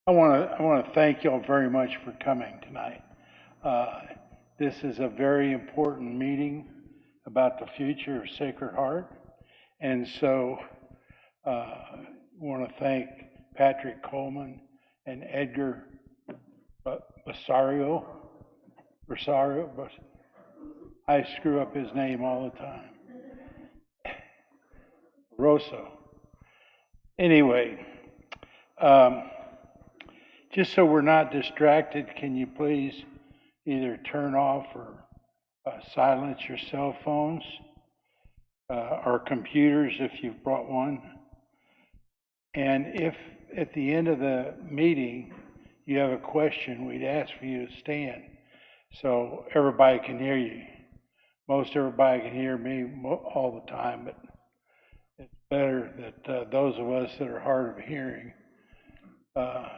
I want to thank y'all very much for coming tonight. Uh, this is a very important meeting about the future of Sacred Heart, and so I want to thank Patrick Coleman and Edgar Rosario. Rosario, I screw up his name all the time. Rosso. Anyway, um, just so we're not distracted, can you please either turn off or silence your cell phones or computers if you've brought one? And if at the end of the meeting you have a question, we'd ask for you to stand so everybody can hear you. Most everybody can hear me all the time, but it's better that those of us that are hard of hearing uh,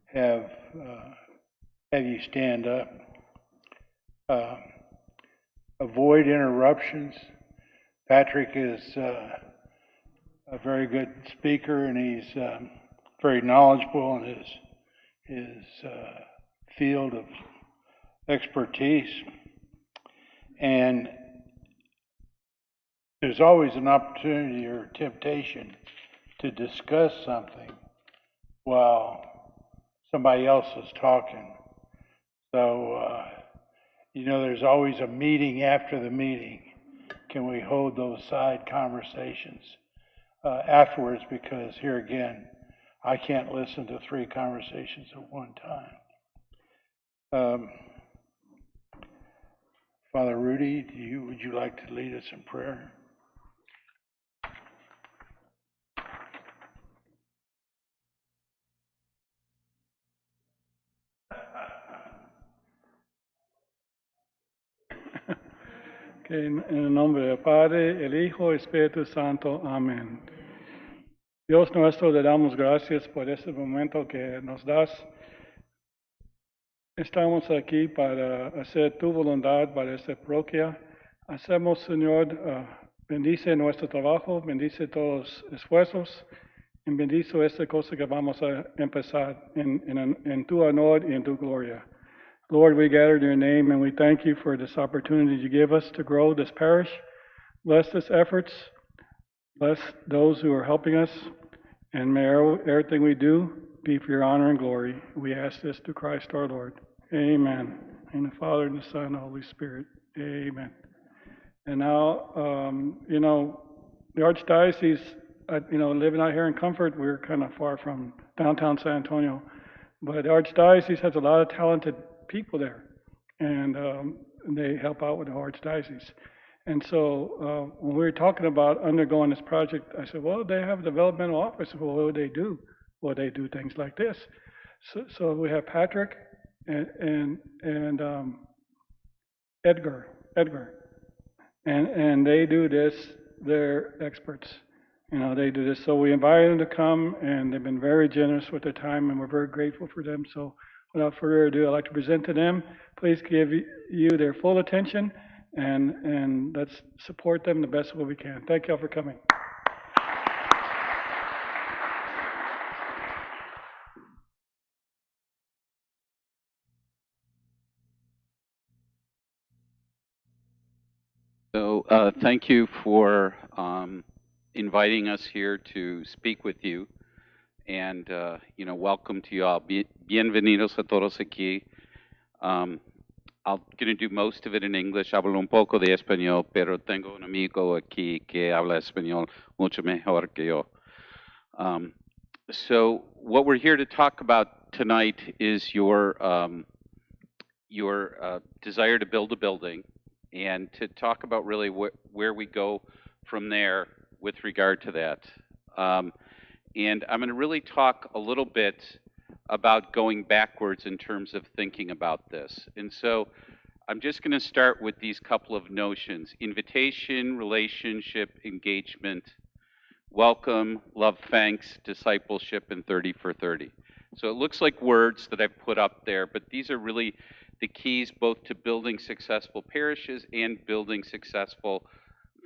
have have you stand up. Uh, Avoid interruptions. Patrick is a very good speaker, and he's very knowledgeable in his field of expertise. And there's always an opportunity or temptation to discuss something while somebody else is talking. So, there's always a meeting after the meeting. Can we hold those side conversations afterwards? Because here again, I can't listen to three conversations at one time. Father Rudy, would you like to lead us in prayer? Que en el nombre del Padre, el Hijo y Espíritu Santo. Amén. Dios nuestro, le damos gracias por este momento que nos das. Estamos aquí para hacer tu voluntad para esta parroquia. Hacemos, Señor, bendice nuestro trabajo, bendice todos los esfuerzos, y bendice esta cosa que vamos a empezar en tu honor y en tu gloria. Lord, we gather in your name and we thank you for this opportunity you give us to grow this parish. Bless this efforts. Bless those who are helping us. And may everything we do be for your honor and glory. We ask this through Christ our Lord. Amen. In the Father, and the Son, and the Holy Spirit. Amen. And now, the Archdiocese, living out here in Comfort, we're kind of far from downtown San Antonio. But the Archdiocese has a lot of talented people there, and they help out with the Archdiocese. And so when we were talking about undergoing this project, I said, well, they have a developmental office. Well, what would they do? Well, they do things like this. So we have Patrick and Edgar, and they do this. They're experts. They do this. So we invited them to come, and they've been very generous with their time, and we're very grateful for them. So without further ado, I'd like to present to them. Please give you their full attention, and let's support them the best way we can. Thank you all for coming. So thank you for inviting us here to speak with you. And, welcome to you all. Bienvenidos a todos aquí. I'm going to do most of it in English. Hablo un poco de español, pero tengo un amigo aquí que habla español mucho mejor que yo. So what we're here to talk about tonight is your desire to build a building, and to talk about really where we go from there with regard to that. And I'm going to really talk a little bit about going backwards in terms of thinking about this. And so I'm just going to start with these couple of notions: invitation, relationship, engagement, welcome, love, thanks, discipleship, and 30 for 30. So it looks like words that I've put up there, but these are really the keys both to building successful parishes and building successful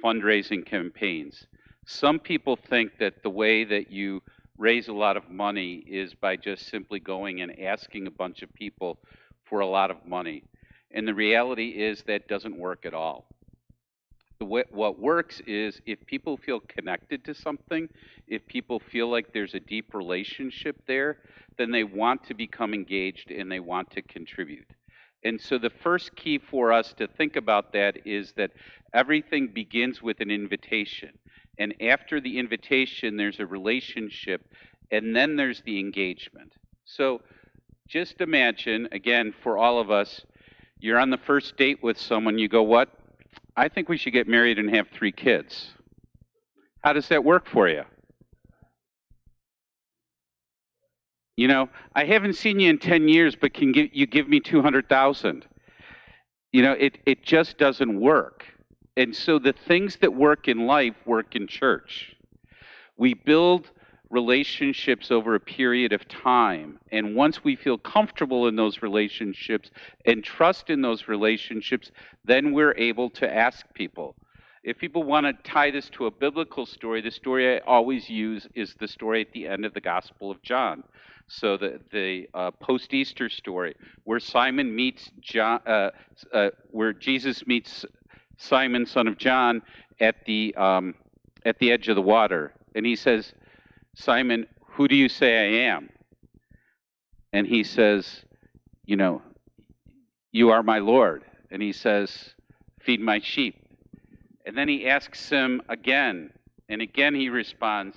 fundraising campaigns. Some people think that the way that you raise a lot of money is by just simply going and asking a bunch of people for a lot of money. And the reality is that doesn't work at all. What works is if people feel connected to something, if people feel like there's a deep relationship there, then they want to become engaged and they want to contribute. And so the first key for us to think about that is that everything begins with an invitation. And after the invitation, there's a relationship, and then there's the engagement. So just imagine, again, for all of us, you're on the first date with someone, you go, what? I think we should get married and have 3 kids. How does that work for you? You know, I haven't seen you in 10 years, but can you give me 200,000? You know, it just doesn't work. And so the things that work in life work in church. We build relationships over a period of time. And once we feel comfortable in those relationships and trust in those relationships, then we're able to ask people. If people want to tie this to a biblical story, the story I always use is the story at the end of the Gospel of John. So the post-Easter story, where Simon meets John, where Jesus meets Simon, son of John, at the edge of the water, and he says, Simon, who do you say I am? And he says, you know, you are my Lord. And he says, feed my sheep. And then he asks him again, and again he responds,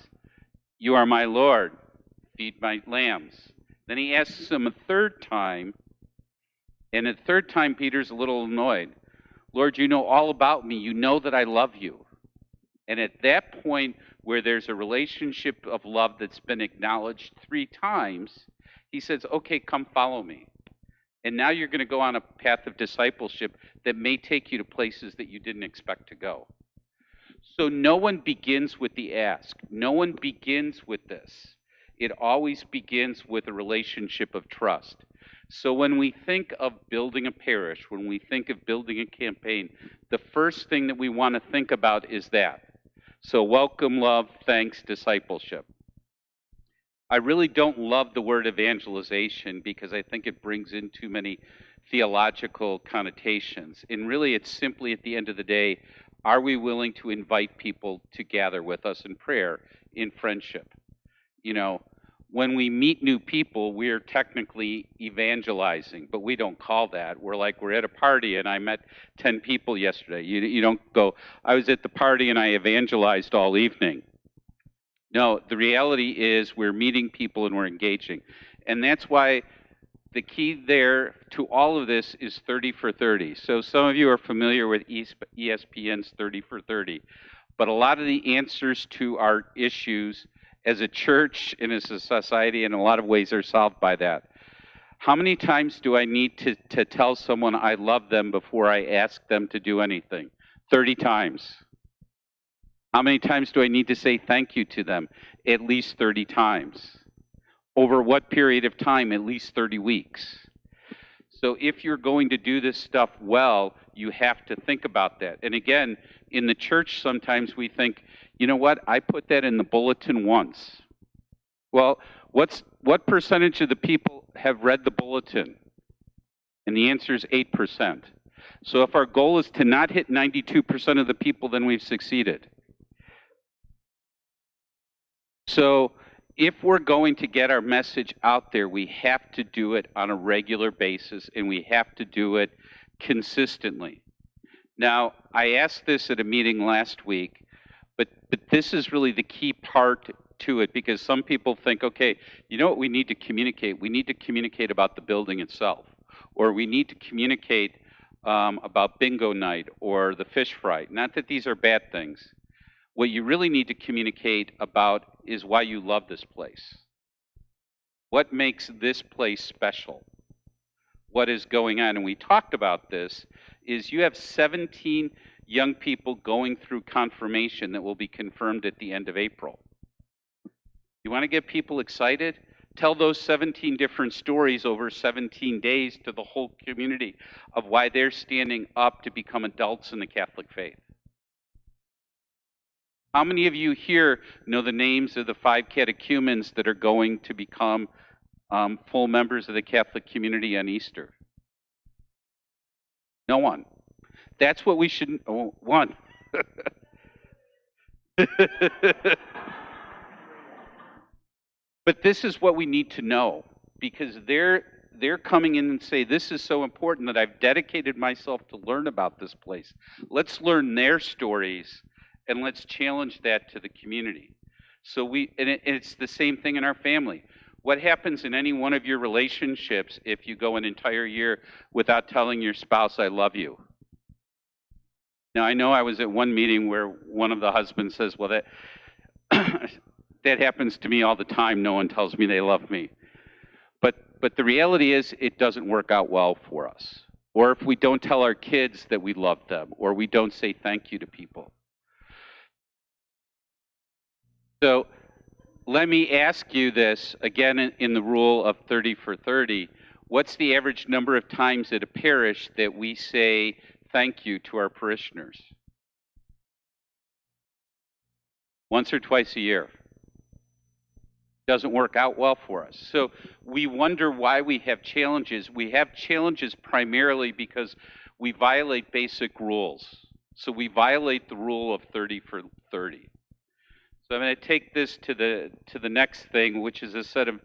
you are my Lord, feed my lambs. Then he asks him a third time, and at the third time Peter's a little annoyed. Lord, you know all about me. You know that I love you. And at that point, where there's a relationship of love that's been acknowledged 3 times, he says, okay, come follow me. And now you're going to go on a path of discipleship that may take you to places that you didn't expect to go. So no one begins with the ask. No one begins with this. It always begins with a relationship of trust. So when we think of building a parish, when we think of building a campaign, the first thing that we want to think about is that. So welcome, love, thanks, discipleship. I really don't love the word evangelization because I think it brings in too many theological connotations. And really, it's simply at the end of the day, are we willing to invite people to gather with us in prayer, in friendship? You know, when we meet new people, we're technically evangelizing, but we don't call that. We're like, we're at a party and I met 10 people yesterday. You don't go, I was at the party and I evangelized all evening. No, the reality is we're meeting people and we're engaging. And that's why the key there to all of this is 30 for 30. So some of you are familiar with ESPN's 30 for 30. But a lot of the answers to our issues as a church and as a society in a lot of ways are solved by that. How many times do I need to tell someone I love them before I ask them to do anything? 30 times. How many times do I need to say thank you to them? At least 30 times. Over what period of time? At least 30 weeks. So if you're going to do this stuff well, you have to think about that. And again, in the church, sometimes we think, you know what, I put that in the bulletin once. Well, what percentage of the people have read the bulletin? And the answer is 8%. So if our goal is to not hit 92% of the people, then we've succeeded. So if we're going to get our message out there, we have to do it on a regular basis, and we have to do it consistently. Now, I asked this at a meeting last week, but this is really the key part to it, because some people think, okay, you know what we need to communicate? We need to communicate about the building itself, or we need to communicate about bingo night or the fish fry. Not that these are bad things. What you really need to communicate about is why you love this place. What makes this place special? What is going on? And we talked about this, is you have 17 young people going through confirmation that will be confirmed at the end of April. You want to get people excited? Tell those 17 different stories over 17 days to the whole community of why they're standing up to become adults in the Catholic faith. How many of you here know the names of the 5 catechumens that are going to become full members of the Catholic community on Easter? No one. That's what we should. Oh, one. But this is what we need to know, because they're coming in and say, this is so important that I've dedicated myself to learn about this place. Let's learn their stories and let's challenge that to the community. So it's the same thing in our family. What happens in any one of your relationships if you go an entire year without telling your spouse, I love you? Now, I know I was at one meeting where one of the husbands says, well, that that happens to me all the time. No one tells me they love me. But the reality is it doesn't work out well for us. Or if we don't tell our kids that we love them, or we don't say thank you to people. So let me ask you this, again, in the rule of 30 for 30. What's the average number of times at a parish that we say thank you to our parishioners? Once or twice a year. Doesn't work out well for us. So we wonder why we have challenges. We have challenges primarily because we violate basic rules. So we violate the rule of 30 for 30. So I'm going to take this to the next thing, which is a set of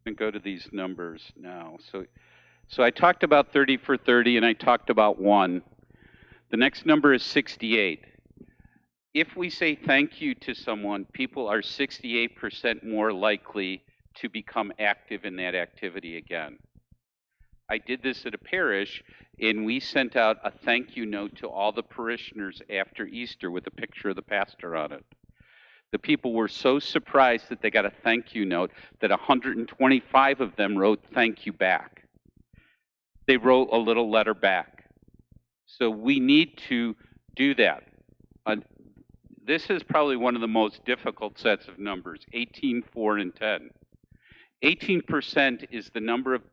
and go to these numbers now. So I talked about 30 for 30 and I talked about 1. The next number is 68. If we say thank you to someone, people are 68% more likely to become active in that activity again. I did this at a parish, and we sent out a thank you note to all the parishioners after Easter with a picture of the pastor on it. The people were so surprised that they got a thank you note that 125 of them wrote thank you back. They wrote a little letter back. So we need to do that. This is probably one of the most difficult sets of numbers, 18, 4, and 10. 18% is the number of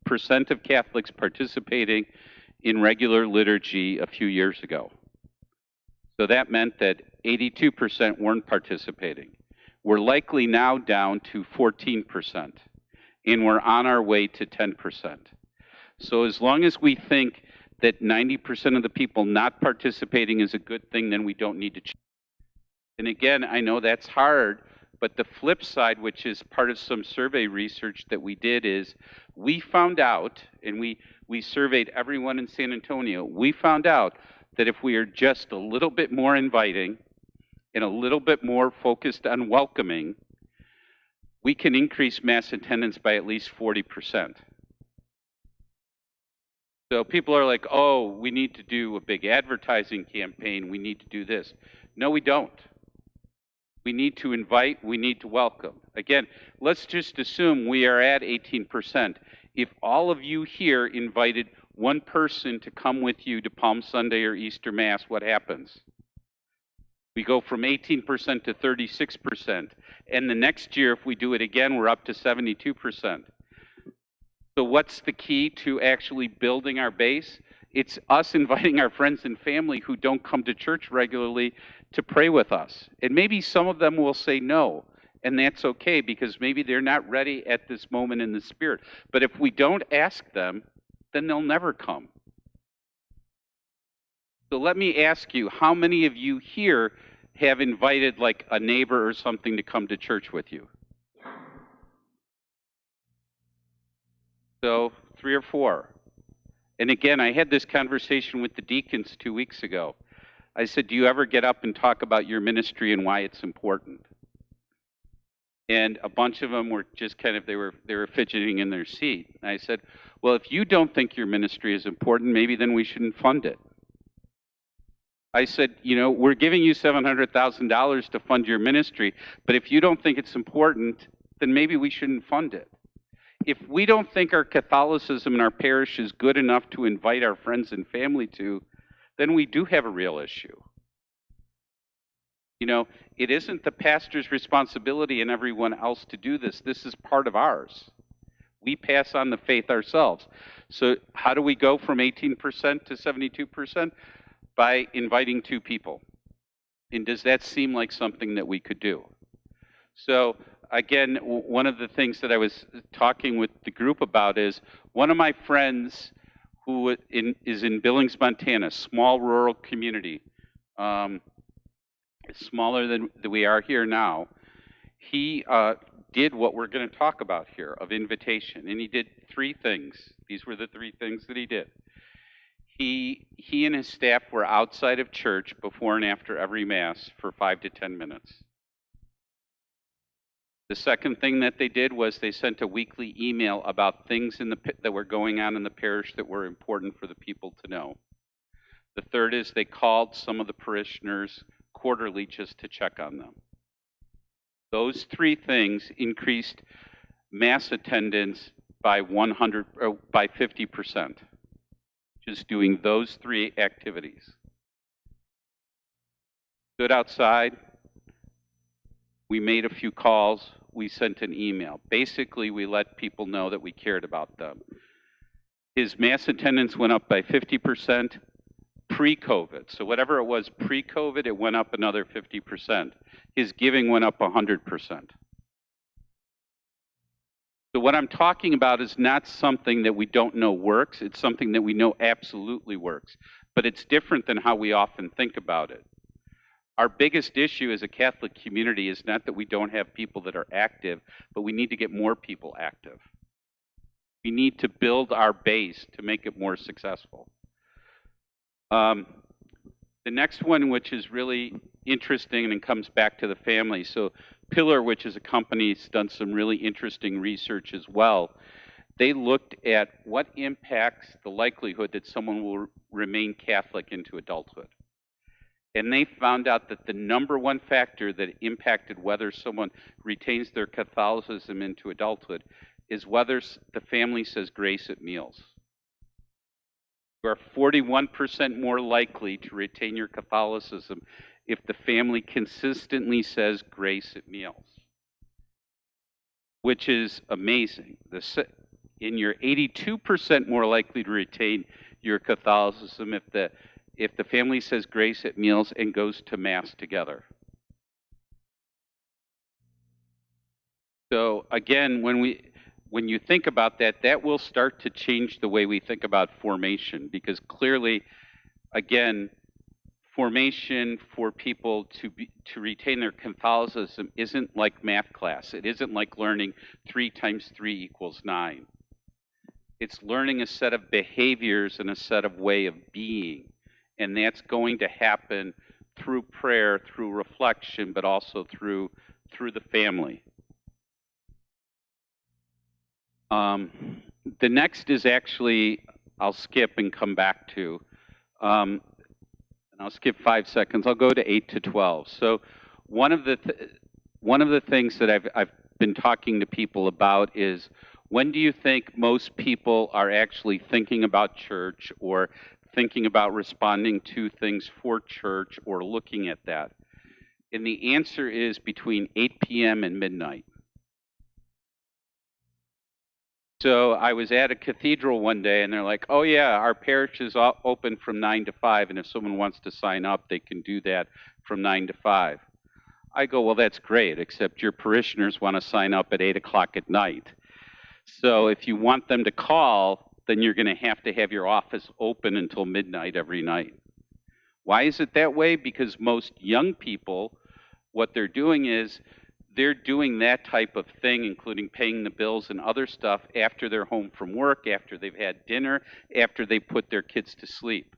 percent of Catholics participating in regular liturgy a few years ago. So that meant that 82% weren't participating. We're likely now down to 14%, and we're on our way to 10%. So as long as we think that 90% of the people not participating is a good thing, then we don't need to change. And again, I know that's hard, but the flip side, which is part of some survey research that we did, is we found out, and we surveyed everyone in San Antonio, we found out that if we are just a little bit more inviting and a little bit more focused on welcoming, we can increase mass attendance by at least 40%. So people are like, oh, we need to do a big advertising campaign, we need to do this. No, we don't. We need to invite, we need to welcome. Again, let's just assume we are at 18%. If all of you here invited one person to come with you to Palm Sunday or Easter Mass, what happens? We go from 18% to 36%. And the next year, if we do it again, we're up to 72%. So what's the key to actually building our base? It's us inviting our friends and family who don't come to church regularly to pray with us. And maybe some of them will say no, and that's okay because maybe they're not ready at this moment in the Spirit. But if we don't ask them, then they'll never come. So let me ask you, how many of you here have invited like a neighbor or something to come to church with you? So 3 or 4. And again, I had this conversation with the deacons 2 weeks ago. I said, do you ever get up and talk about your ministry and why it's important? And a bunch of them were just kind of, they were fidgeting in their seat. And I said, well, if you don't think your ministry is important, maybe then we shouldn't fund it. I said, you know, we're giving you $700,000 to fund your ministry, but if you don't think it's important, then maybe we shouldn't fund it. If we don't think our Catholicism in our parish is good enough to invite our friends and family to, then we do have a real issue. You know, it isn't the pastor's responsibility and everyone else to do this. This is part of ours. We pass on the faith ourselves. So how do we go from 18% to 72%? By inviting 2 people. And does that seem like something that we could do? So again, one of the things that I was talking with the group about is one of my friends who is in Billings, Montana, small rural community, smaller than we are here now. He did what we're going to talk about here of invitation, and he did 3 things. These were the 3 things that he did. He and his staff were outside of church before and after every Mass for 5 to 10 minutes. The second thing that they did was they sent a weekly email about things that were going on in the parish that were important for the people to know. The third is they called some of the parishioners quarterly just to check on them. Those 3 things increased Mass attendance by 50%. Just doing those 3 activities. Stood outside. We made a few calls. We sent an email. Basically, we let people know that we cared about them. His Mass attendance went up by 50% pre-COVID. So whatever it was pre-COVID, it went up another 50%. His giving went up 100%. So what I'm talking about is not something that we don't know works. It's something that we know absolutely works. But it's different than how we often think about it. Our biggest issue as a Catholic community is not that we don't have people that are active, but we need to get more people active. We need to build our base to make it more successful. The next one, which is really interesting and comes back to the family. So Pillar, which is a company that's done some really interesting research as well. They looked at what impacts the likelihood that someone will remain Catholic into adulthood. And they found out that the #1 factor that impacted whether someone retains their Catholicism into adulthood is whether the family says grace at meals. You are 41% more likely to retain your Catholicism if the family consistently says grace at meals, which is amazing. And you're 82% more likely to retain your Catholicism if the family says grace at meals and goes to Mass together. So again, when you think about that, that will start to change the way we think about formation, because clearly, again, formation for people to retain their Catholicism isn't like math class. It isn't like learning 3 times 3 equals 9. It's learning a set of behaviors and a set of way of being. And that's going to happen through prayer, through reflection, but also through the family. The next is actually, I'll skip and come back to. And I'll skip 5 seconds. I'll go to 8 to 12. So one of the things that I've been talking to people about is, when do you think most people are actually thinking about church or thinking about responding to things for church or looking at that? And the answer is between 8 p.m. and midnight. So I was at a cathedral one day, and they're like, oh yeah, our parish is open from 9 to 5, and if someone wants to sign up, they can do that from 9 to 5. I go, well, that's great, except your parishioners want to sign up at 8 o'clock at night. So if you want them to call, then you're going to have your office open until midnight every night. Why is it that way? Because most young people, what they're doing is, they're doing that type of thing, including paying the bills and other stuff, after they're home from work, after they've had dinner, after they put their kids to sleep.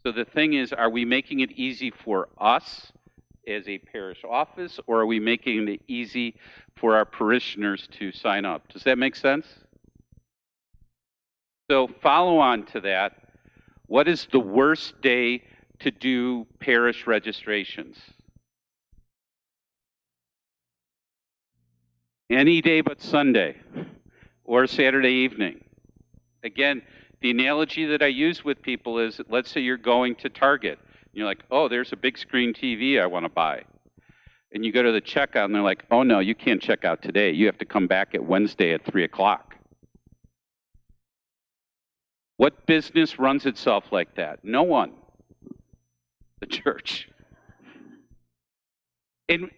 So the thing is, are we making it easy for us as a parish office, or are we making it easy for our parishioners to sign up? Does that make sense? So follow on to that, what is the worst day to do parish registrations? Any day but Sunday or Saturday evening. Again, the analogy that I use with people is, let's say you're going to Target. And you're like, oh, there's a big screen TV I want to buy. And you go to the checkout, and they're like, oh, no, you can't check out today. You have to come back at Wednesday at 3 o'clock. What business runs itself like that? No one. The church. And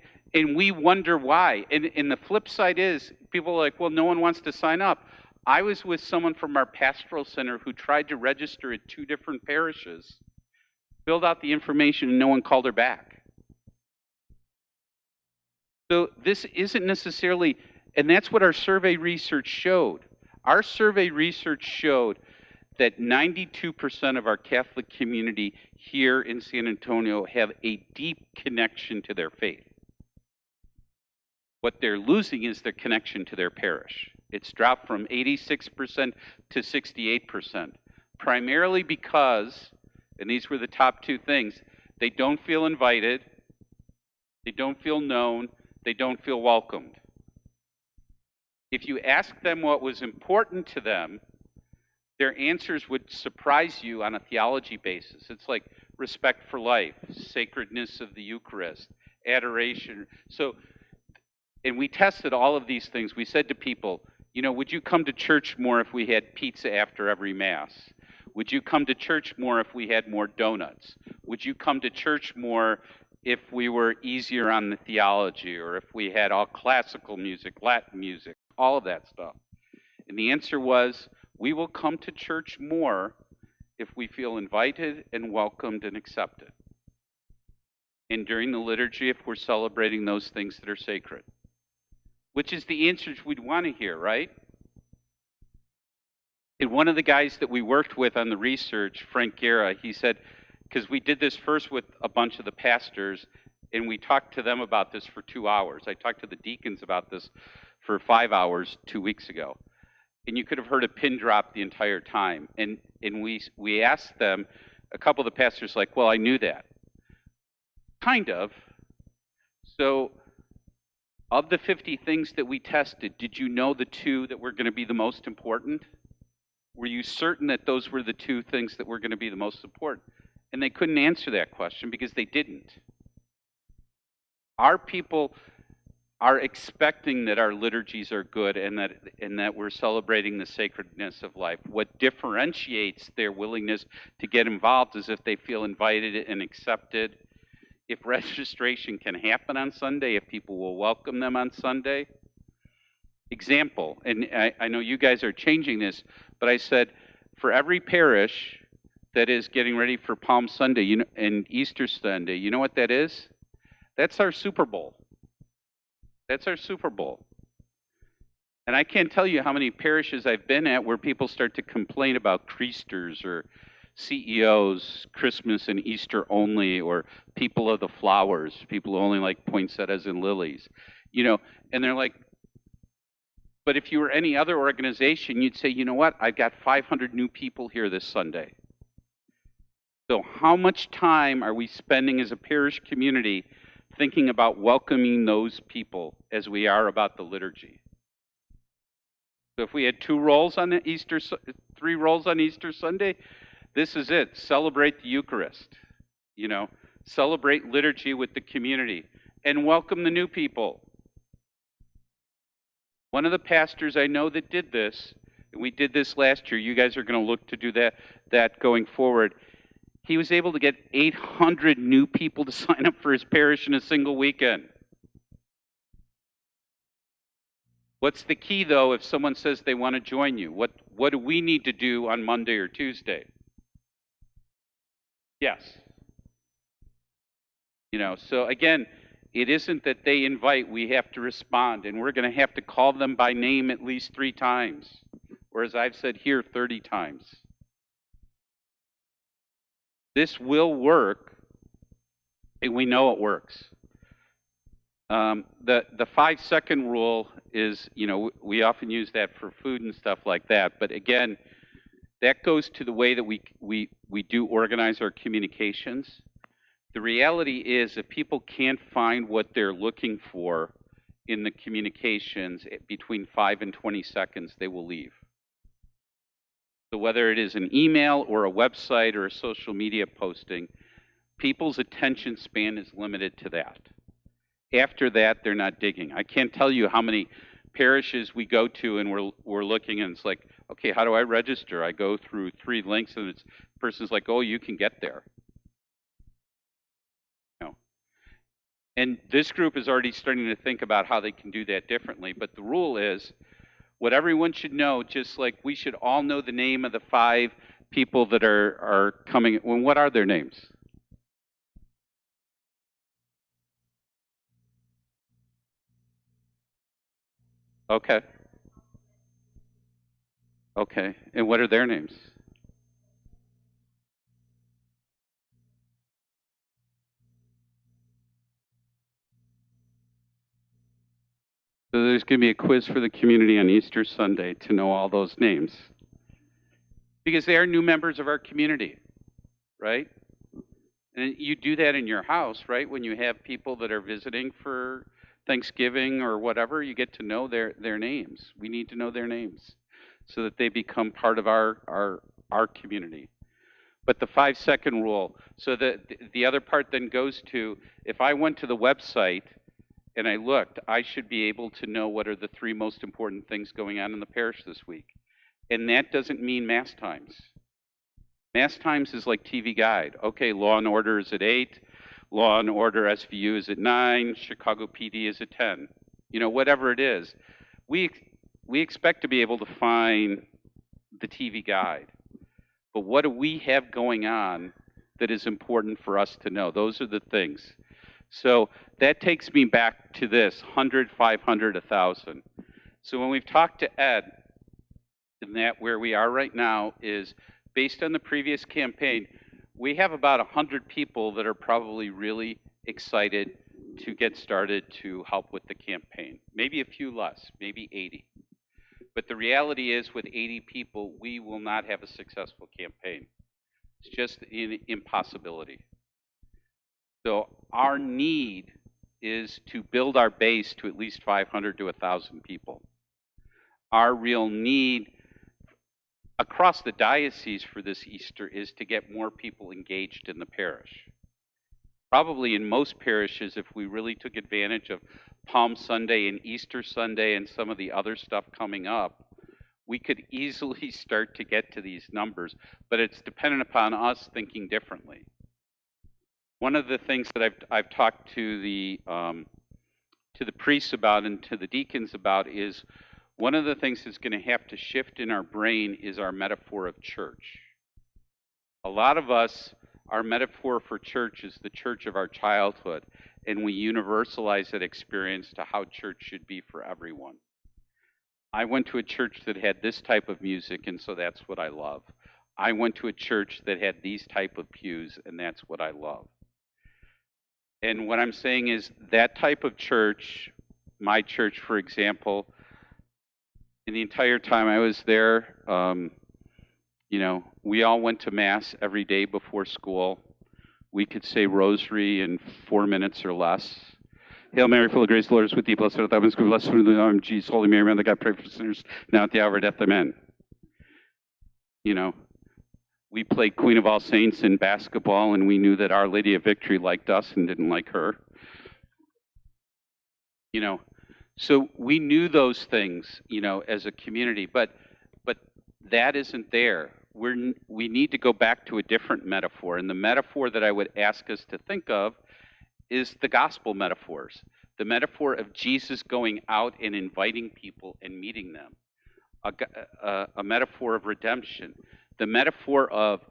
we wonder why. And the flip side is, people are like, well, no one wants to sign up. I was with someone from our pastoral center who tried to register at 2 different parishes, filled out the information, and no one called her back. So this isn't necessarily, and that's what our survey research showed. Our survey research showed that 92% of our Catholic community here in San Antonio have a deep connection to their faith. What they're losing is their connection to their parish. It's dropped from 86% to 68%, primarily because, and these were the top 2 things, they don't feel invited, they don't feel known, they don't feel welcomed. If you ask them what was important to them, their answers would surprise you on a theology basis. It's like respect for life, sacredness of the Eucharist, adoration. So, and we tested all of these things. We said to people, you know, would you come to church more if we had pizza after every Mass? Would you come to church more if we had more donuts? Would you come to church more if we were easier on the theology, or if we had all classical music, Latin music, all of that stuff? And the answer was, we will come to church more if we feel invited and welcomed and accepted. And during the liturgy, if we're celebrating those things that are sacred. Which is the answers we'd want to hear, right? And one of the guys that we worked with on the research, Frank Guerra, he said, because we did this first with a bunch of the pastors, and we talked to them about this for 2 hours. I talked to the deacons about this for 5 hours 2 weeks ago. And you could have heard a pin drop the entire time. And we asked them, a couple of the pastors like, well, I knew that. Kind of. So, of the 50 things that we tested, did you know the 2 that were going to be the most important? Were you certain that those were the 2 things that were going to be the most important? And they couldn't answer that question because they didn't. Our people are expecting that our liturgies are good and that we're celebrating the sacredness of life. What differentiates their willingness to get involved is if they feel invited and accepted, if registration can happen on Sunday, if people will welcome them on Sunday. Example, and I know you guys are changing this, but I said for every parish that is getting ready for Palm Sunday and Easter Sunday, you know what that is? That's our Super Bowl. That's our Super Bowl. And I can't tell you how many parishes I've been at where people start to complain about priesters or CEOs, Christmas and Easter only, or people of the flowers, people who only like poinsettias and lilies, you know, and they're like, but if you were any other organization, you'd say, you know what, I've got 500 new people here this Sunday. So how much time are we spending as a parish community thinking about welcoming those people as we are about the liturgy? So if we had 2 roles on Easter, 3 roles on Easter Sunday, this is it. Celebrate the Eucharist, you know, celebrate liturgy with the community and welcome the new people. One of the pastors I know that did this, and we did this last year, you guys are going to look to do that going forward. He was able to get 800 new people to sign up for his parish in a single weekend. What's the key, though, if someone says they want to join you? What do we need to do on Monday or Tuesday? Yes. You know, so again, it isn't that they invite, we have to respond, and we're going to have to call them by name at least 3 times, or as I've said here, 30 times. This will work, and we know it works. The 5-second rule is, you know, we often use that for food and stuff like that, but again, that goes to the way that we do organize our communications. The reality is if people can't find what they're looking for in the communications between 5 and 20 seconds, they will leave. So whether it is an email or a website or a social media posting, people's attention span is limited to that. After that, they're not digging. I can't tell you how many parishes we go to and we're looking and it's like, Okay, how do I register? I go through 3 links and the person's like, oh, you can get there. No. And this group is already starting to think about how they can do that differently. But the rule is what everyone should know, just like we should all know the name of the 5 people that are coming. Well, what are their names? Okay. Okay. And what are their names? So there's going to be a quiz for the community on Easter Sunday to know all those names. Because they are new members of our community, right? And you do that in your house, right? When you have people that are visiting for Thanksgiving or whatever, you get to know their names. We need to know their names so that they become part of our community. But the 5-second rule, so the other part then goes to, if I went to the website and I looked, I should be able to know what are the 3 most important things going on in the parish this week. And that doesn't mean Mass times. Mass times is like TV Guide. Okay, Law and Order is at 8, Law and Order SVU is at 9, Chicago PD is at 10. You know, whatever it is. We expect to be able to find the TV Guide. But what do we have going on that is important for us to know? Those are the things. So that takes me back to this 100, 500, 1,000. So when we've talked to Ed, and that where we are right now is based on the previous campaign, we have about 100 people that are probably really excited to get started to help with the campaign. Maybe a few less, maybe 80. But the reality is with 80 people, we will not have a successful campaign. It's just an impossibility. So our need is to build our base to at least 500 to 1,000 people. Our real need across the diocese for this Easter is to get more people engaged in the parish. Probably in most parishes, if we really took advantage of Palm Sunday and Easter Sunday and some of the other stuff coming up, we could easily start to get to these numbers, but it's dependent upon us thinking differently. One of the things that I've talked to the priests about and to the deacons about is one of the things that's going to have to shift in our brain is our metaphor of church. A lot of us, our metaphor for church is the church of our childhood, and we universalize that experience to how church should be for everyone. I went to a church that had this type of music, and so that's what I love. I went to a church that had these type of pews, and that's what I love. And what I'm saying is that type of church, my church, for example, in the entire time I was there, you know, we all went to Mass every day before school. We could say rosary in 4 minutes or less. Hail Mary, full of grace, the Lord is with thee. Blessed art thou amongst women, blessed fruit of thy womb, Jesus. Holy Mary, Mother of God, pray for sinners, now at the hour of death. Amen. You know, we played Queen of All Saints in basketball, and we knew that Our Lady of Victory liked us and didn't like her. You know, so we knew those things, you know, as a community, but that isn't there. We need to go back to a different metaphor, and the metaphor that I would ask us to think of is the gospel metaphors, the metaphor of Jesus going out and inviting people and meeting them, a metaphor of redemption, the metaphor of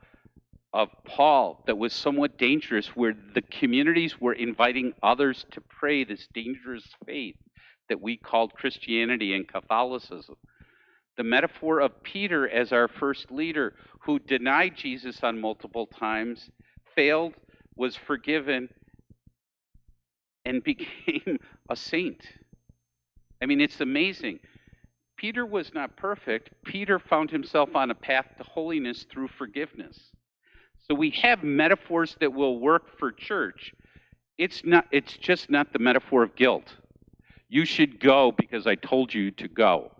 Paul that was somewhat dangerous, where the communities were inviting others to pray this dangerous faith that we called Christianity and Catholicism. The metaphor of Peter as our first leader, who denied Jesus on multiple times, failed, was forgiven, and became a saint. I mean, it's amazing. Peter was not perfect. Peter found himself on a path to holiness through forgiveness. So we have metaphors that will work for church. It's just not the metaphor of guilt. You should go because I told you to go.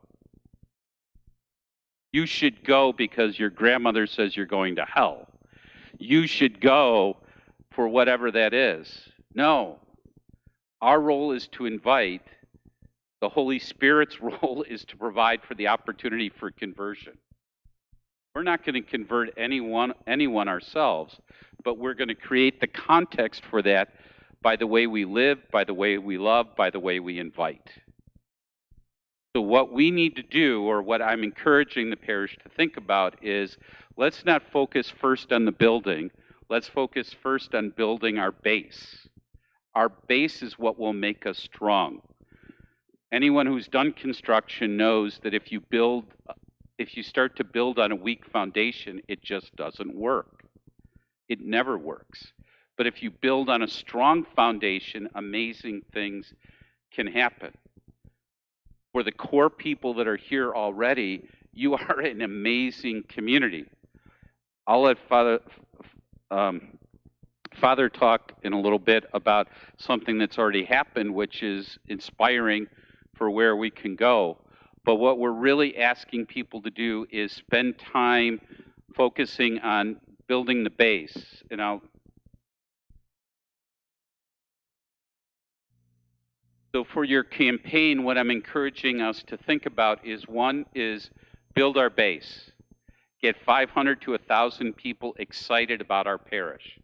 You should go because your grandmother says you're going to hell. You should go for whatever that is. No. Our role is to invite The Holy Spirit's role is to provide for the opportunity for conversion. We're not going to convert anyone ourselves, but we're going to create the context for that by the way we live, by the way we love, by the way we invite. So what we need to do, or what I'm encouraging the parish to think about, is let's not focus first on the building. Let's focus first on building our base. Our base is what will make us strong. Anyone who's done construction knows that if you start to build on a weak foundation, it just doesn't work. It never works. But if you build on a strong foundation, amazing things can happen. For the core people that are here already, you are an amazing community. I'll let Father talk in a little bit about something that's already happened, which is inspiring for where we can go. But what we're really asking people to do is spend time focusing on building the base. And so for your campaign, what I'm encouraging us to think about is, one, is build our base. Get 500 to 1,000 people excited about our parish.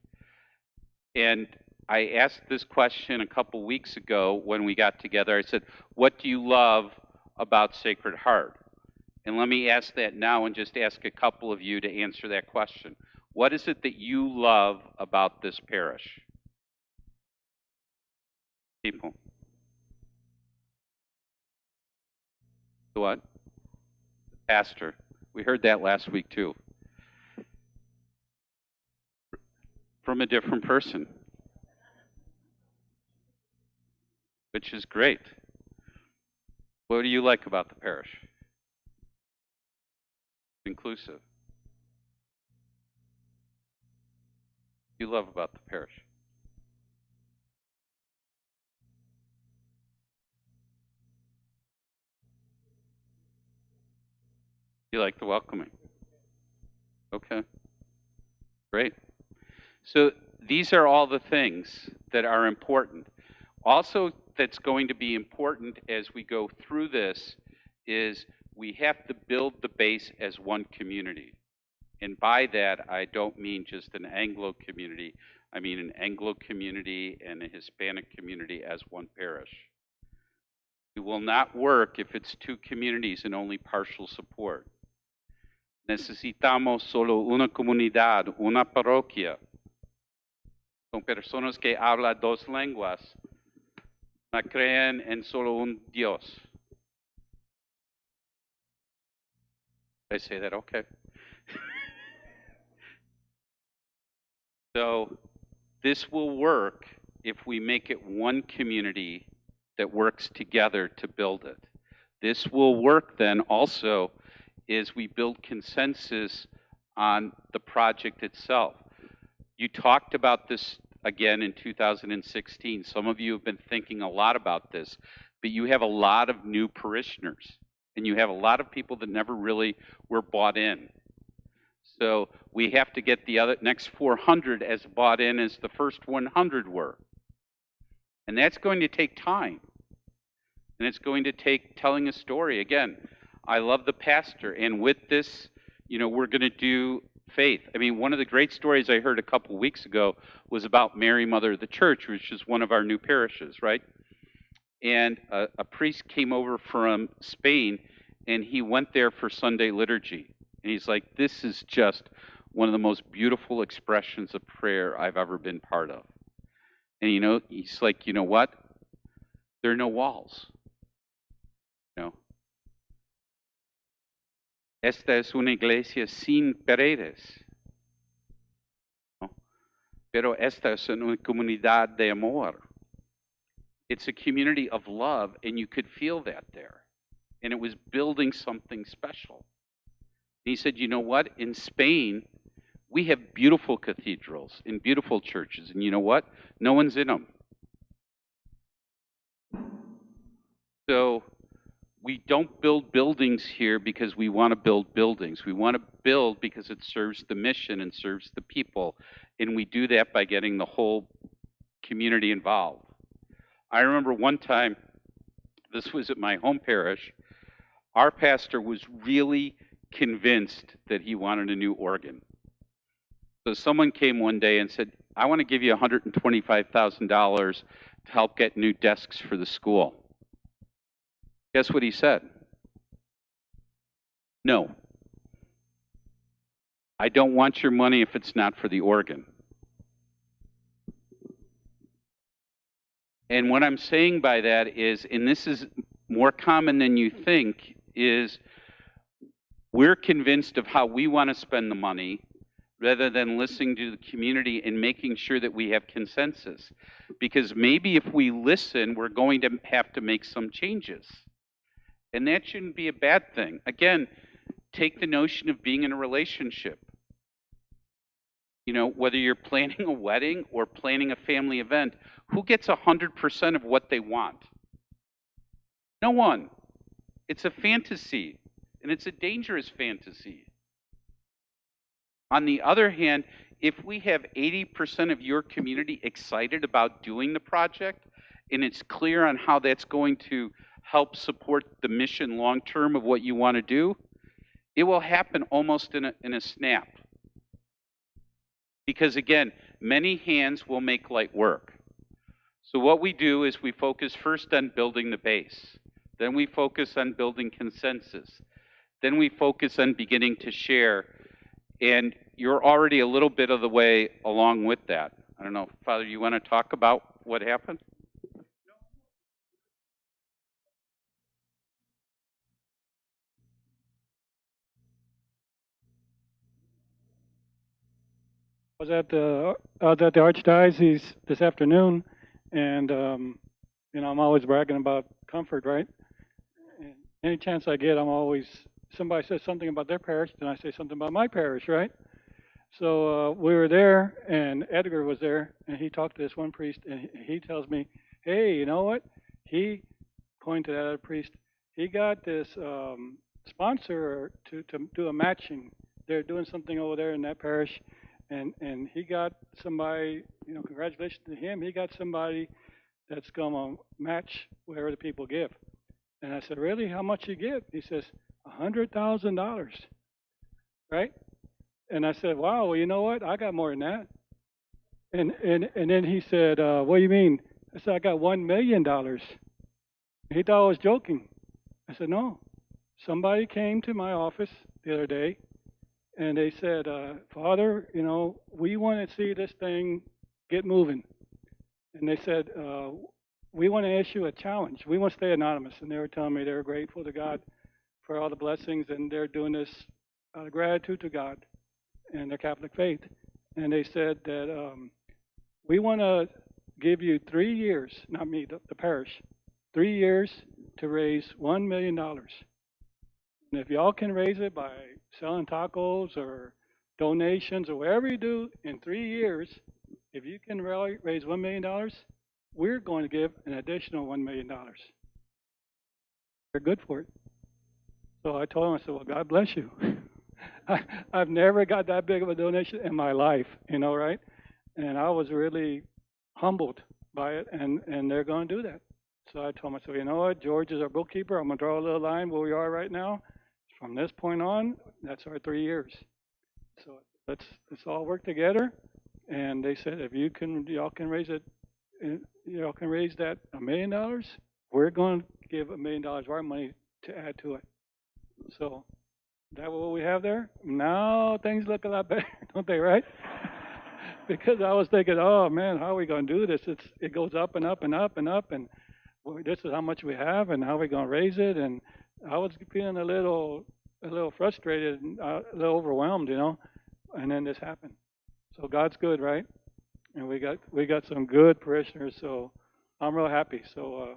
And I asked this question a couple weeks ago when we got together. I said, what do you love about Sacred Heart? And let me ask that now and just ask a couple of you to answer that question. What is it that you love about this parish? People. The what? Pastor. We heard that last week too. From a different person. Which is great. What do you like about the parish? Inclusive. You love about the parish? You like the welcoming? Okay. Great. So these are all the things that are important. Also, that's going to be important as we go through this is we have to build the base as one community. And by that, I don't mean just an Anglo community. I mean an Anglo community and a Hispanic community as one parish. It will not work if it's two communities and only partial support. Necesitamos solo una comunidad, una parroquia, con personas que hablan dos lenguas, no creen en solo un Dios. Did I say that okay? So this will work if we make it one community that works together to build it. This will work then also is we build consensus on the project itself. You talked about this again in 2016. Some of you have been thinking a lot about this, but you have a lot of new parishioners, and you have a lot of people that never really were bought in. So we have to get the other next 400 as bought in as the first 100 were. And that's going to take time. And it's going to take telling a story. Again, I love the pastor. And with this, we're going to do faith. I mean, one of the great stories I heard a couple weeks ago was about Mary, Mother of the Church, which is one of our new parishes, right? And a priest came over from Spain, and he went there for Sunday liturgy. And he's like, this is just one of the most beautiful expressions of prayer I've ever been part of. And he's like, you know what? There are no walls. Esta es una iglesia sin paredes. Pero esta es una comunidad de amor. It's a community of love, and you could feel that there. And it was building something special. And he said, you know what? In Spain, we have beautiful cathedrals and beautiful churches. And you know what? No one's in them. So we don't build buildings here because we want to build buildings. We want to build because it serves the mission and serves the people. And we do that by getting the whole community involved. I remember one time This was at my home parish. Our pastor was really convinced that he wanted a new organ. So someone came one day and said, I want to give you $125,000 to help get new desks for the school. Guess what he said? No. I don't want your money if it's not for the organ. And what I'm saying by that is, and this is more common than you think, is we're convinced of how we want to spend the money rather than listening to the community and making sure that we have consensus. Because maybe if we listen, we're going to have to make some changes. And that shouldn't be a bad thing. Again, take the notion of being in a relationship. You know, whether you're planning a wedding or planning a family event, who gets 100% of what they want? No one. It's a fantasy, and it's a dangerous fantasy. On the other hand, if we have 80% of your community excited about doing the project, and it's clear on how that's going to help support the mission long term of what you want to do, it will happen almost in a snap. Because again, many hands will make light work. So what we do is we focus first on building the base. Then we focus on building consensus. Then we focus on beginning to share. And you're already a little bit of the way along with that. I don't know, Father, you want to talk about what happened? I was at the Archdiocese this afternoon, and you know, I'm always bragging about comfort, right? And any chance I get, I'm always, somebody says something about their parish, then I say something about my parish, right? So we were there, and Edgar was there, and he talked to this one priest, and he tells me, hey, you know what? He pointed at a priest. He got this sponsor to do a matching. They're doing something over there in that parish, and he got somebody, you know, congratulations to him. He got somebody that's going to match whatever the people give. And I said, really? How much you give? He says, $100,000, right? And I said, wow, well, you know what? I got more than that. And then he said, what do you mean? I said, I got $1 million. He thought I was joking. I said, no. Somebody came to my office the other day, and they said, Father, you know, we want to see this thing get moving. And they said, we want to issue a challenge. We want to stay anonymous. And they were telling me they were grateful to God for all the blessings, and they're doing this out of gratitude to God and their Catholic faith. And they said that we want to give you 3 years, not me, the parish, 3 years to raise $1 million. And if y'all can raise it by selling tacos or donations or whatever you do in 3 years, if you can really raise $1 million, we're going to give an additional $1 million. They're good for it. So I told him, I said, well, God bless you. I've never got that big of a donation in my life, you know, right? And I was really humbled by it, and they're going to do that. So I told him, I said, you know what, George is our bookkeeper. I'm going to draw a little line where we are right now. From this point on, that's our 3 years. So let's all work together. And they said, if y'all can raise it, y'all can raise that $1 million, we're going to give $1 million of our money to add to it. So that what we have there? Now things look a lot better, don't they, right? Because I was thinking, oh man, how are we going to do this? It goes up and up and up and up, and well, this is how much we have, and how are we going to raise it? And I was feeling a little frustrated, and a little overwhelmed, you know. And then this happened. So God's good, right? And we got some good parishioners, so I'm real happy. So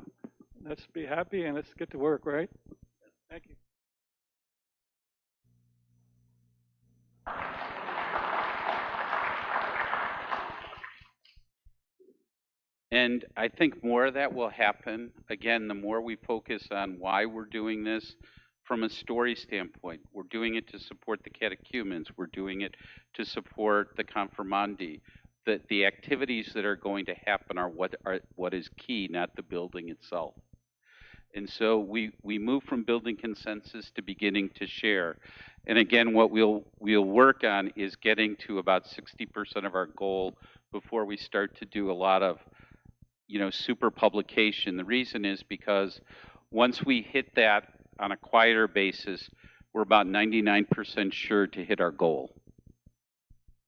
let's be happy and let's get to work, right? Thank you. And I think more of that will happen. Again, the more we focus on why we're doing this from a story standpoint. We're doing it to support the catechumens. We're doing it to support the confirmandi. The activities that are going to happen are what is key, not the building itself. And so we move from building consensus to beginning to share. And again, what we'll work on is getting to about 60% of our goal before we start to do a lot of, super publication. The reason is because once we hit that on a quieter basis, we're about 99% sure to hit our goal.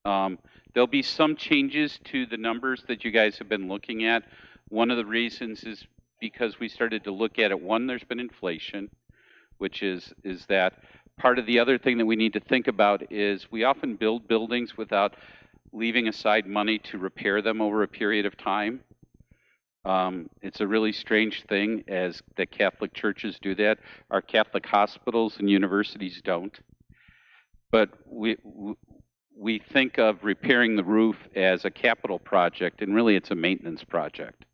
There'll be some changes to the numbers that you guys have been looking at. One of the reasons is because we started to look at it. One, there's been inflation, which is that part of the other thing that we need to think about is we often build buildings without leaving aside money to repair them over a period of time. It's a really strange thing as the Catholic churches do that. Our Catholic hospitals and universities don't. But we think of repairing the roof as a capital project, and really it's a maintenance project.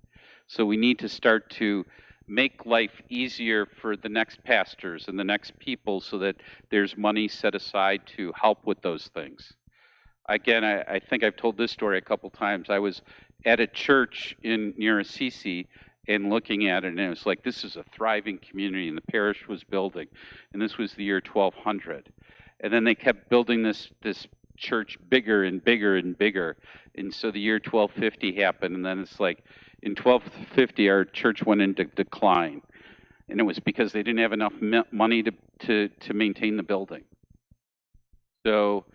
So we need to start to make life easier for the next pastors and the next people so that there's money set aside to help with those things. Again, I think I've told this story a couple times. I was at a church near Assisi and looking at it, and it was like, this is a thriving community, and the parish was building. And this was the year 1200. And then they kept building this church bigger and bigger and bigger. And so the year 1250 happened, and then it's like, in 1250, our church went into decline. And it was because they didn't have enough money to maintain the building. So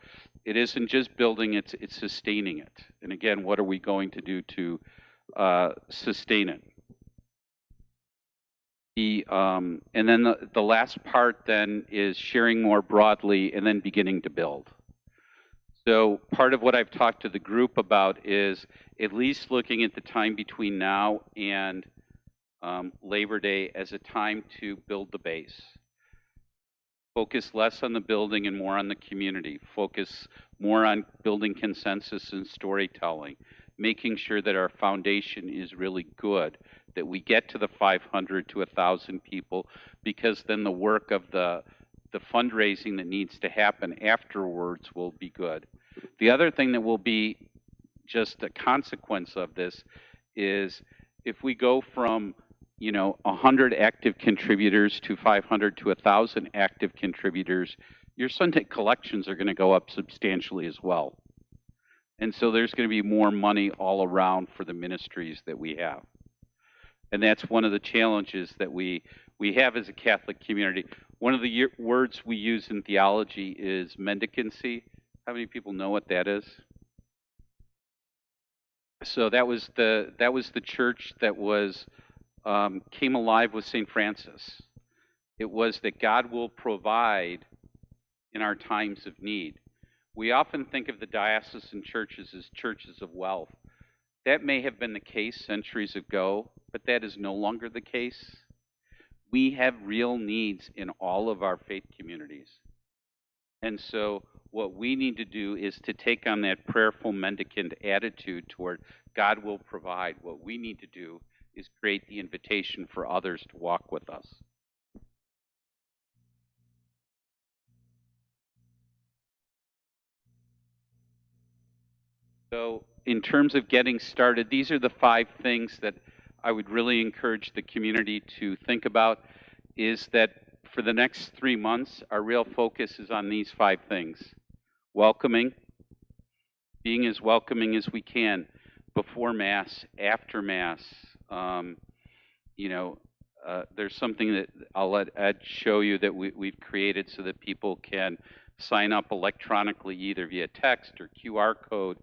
it isn't just building, it's sustaining it. And again, what are we going to do to sustain it? And then the last part then is sharing more broadly and then beginning to build. So part of what I've talked to the group about is at least looking at the time between now and Labor Day as a time to build the base. Focus less on the building and more on the community. Focus more on building consensus and storytelling, making sure that our foundation is really good, that we get to the 500 to 1,000 people, because then the work of the fundraising that needs to happen afterwards will be good. The other thing that will be just a consequence of this is if we go from 100 active contributors to 500 to 1,000 active contributors, your Sunday collections are going to go up substantially as well. And so there's going to be more money all around for the ministries that we have. And that's one of the challenges that we have as a Catholic community. One of the words we use in theology is mendicancy. How many people know what that is? So that was the church that was came alive with St. Francis. It was that God will provide in our times of need. We often think of the diocesan churches as churches of wealth. That may have been the case centuries ago, but that is no longer the case. We have real needs in all of our faith communities. And so what we need to do is to take on that prayerful mendicant attitude toward God will provide. What we need to do is create the invitation for others to walk with us. So in terms of getting started, these are the 5 things that I would really encourage the community to think about, is that for the next 3 months, our real focus is on these 5 things. Welcoming, being as welcoming as we can before Mass, after Mass. There's something that I'll let Ed show you that we've created so that people can sign up electronically, either via text or QR code.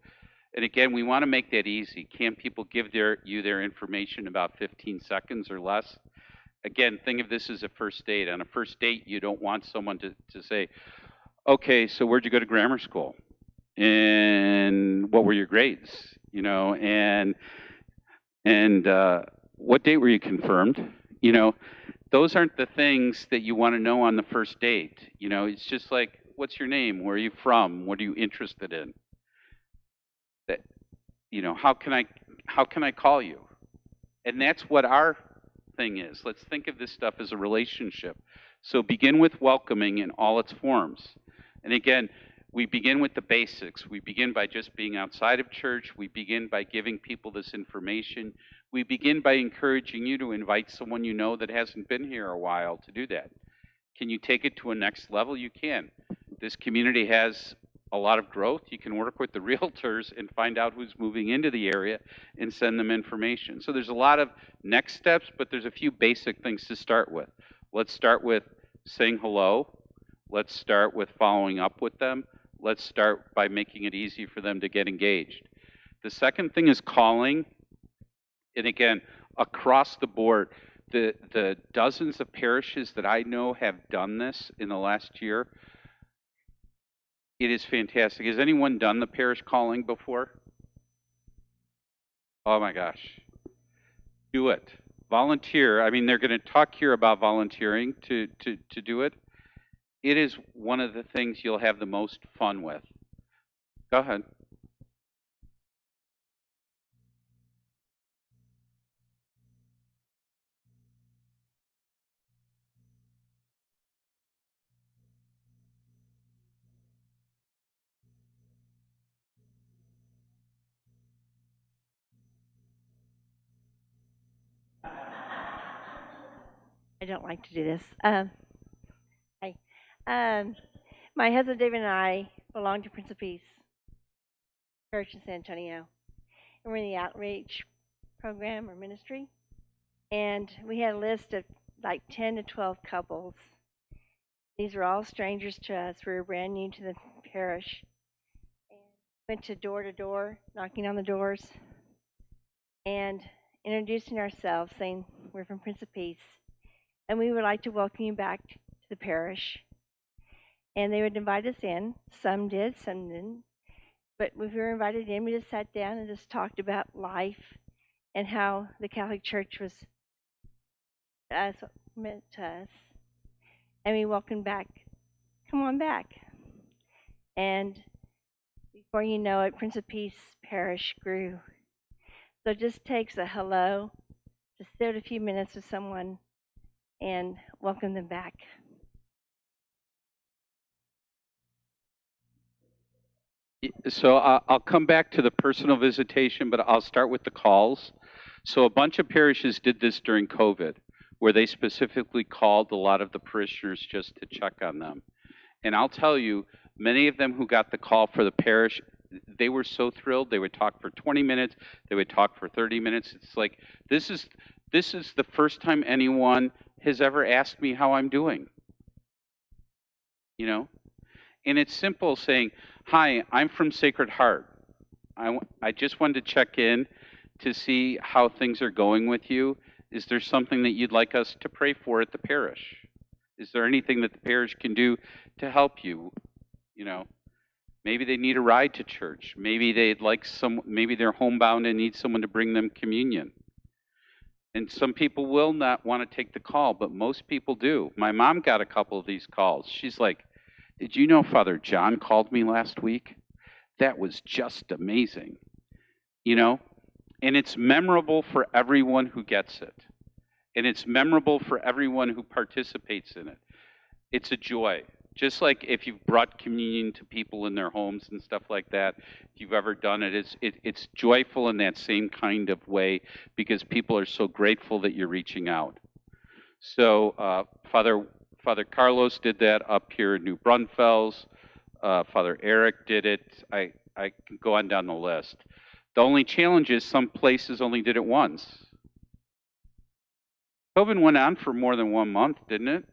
And again, we want to make that easy. Can people give you their information in about 15 seconds or less? Again, think of this as a first date. On a first date, you don't want someone to say, okay, so where'd you go to grammar school? And what were your grades? And what date were you confirmed? Those aren't the things that you want to know on the first date. It's just like, what's your name? Where are you from? What are you interested in? How can I call you? And that's what our thing is. Let's think of this stuff as a relationship. So begin with welcoming in all its forms. And again, we begin with the basics. We begin by just being outside of church. We begin by giving people this information. We begin by encouraging you to invite someone you know that hasn't been here a while to do that. Can you take it to a next level? You can. This community has a lot of growth. You can work with the realtors and find out who's moving into the area and send them information. So there's a lot of next steps, but there's a few basic things to start with. Let's start with saying hello. Let's start with following up with them. Let's start by making it easy for them to get engaged. The second thing is calling. And again, across the board, the dozens of parishes that I know have done this in the last year, it is fantastic. Has anyone done the parish calling before? Oh my gosh. Do it. Volunteer. I mean, they're going to talk here about volunteering to do it. It is one of the things you'll have the most fun with. Go ahead. I don't like to do this. Hi. My husband David and I belong to Prince of Peace Church in San Antonio, and we're in the outreach program or ministry. And we had a list of like 10 to 12 couples. These were all strangers to us. We were brand new to the parish. And went to door, knocking on the doors, and introducing ourselves, saying we're from Prince of Peace, and we would like to welcome you back to the parish. And they would invite us in. Some did, some didn't. But if we were invited in, we just sat down and just talked about life and how the Catholic Church was meant to us. And we welcomed back. Come on back. And before you know it, Prince of Peace Parish grew. So it just takes a hello, just sit a few minutes with someone and welcome them back. So I'll come back to the personal visitation, but I'll start with the calls. So a bunch of parishes did this during COVID, where they specifically called a lot of the parishioners just to check on them. And I'll tell you, many of them who got the call for the parish, they were so thrilled. They would talk for 20 minutes. They would talk for 30 minutes. It's like, this is the first time anyone has ever asked me how I'm doing. You know? And it's simple saying, hi, I'm from Sacred Heart. I just wanted to check in to see how things are going with you. Is there something that you'd like us to pray for at the parish? Is there anything that the parish can do to help you? You know, maybe they need a ride to church. Maybe maybe they're homebound and need someone to bring them communion. And some people will not want to take the call, but most people do. My mom got a couple of these calls. She's like, did you know Father John called me last week? That was just amazing. You know, and it's memorable for everyone who gets it. And it's memorable for everyone who participates in it. It's a joy. Just like if you've brought communion to people in their homes and stuff like that, if you've ever done it, it's joyful in that same kind of way because people are so grateful that you're reaching out. So Father Carlos did that up here in New Braunfels. Father Eric did it. I can go on down the list. The only challenge is some places only did it once. COVID went on for more than 1 month, didn't it?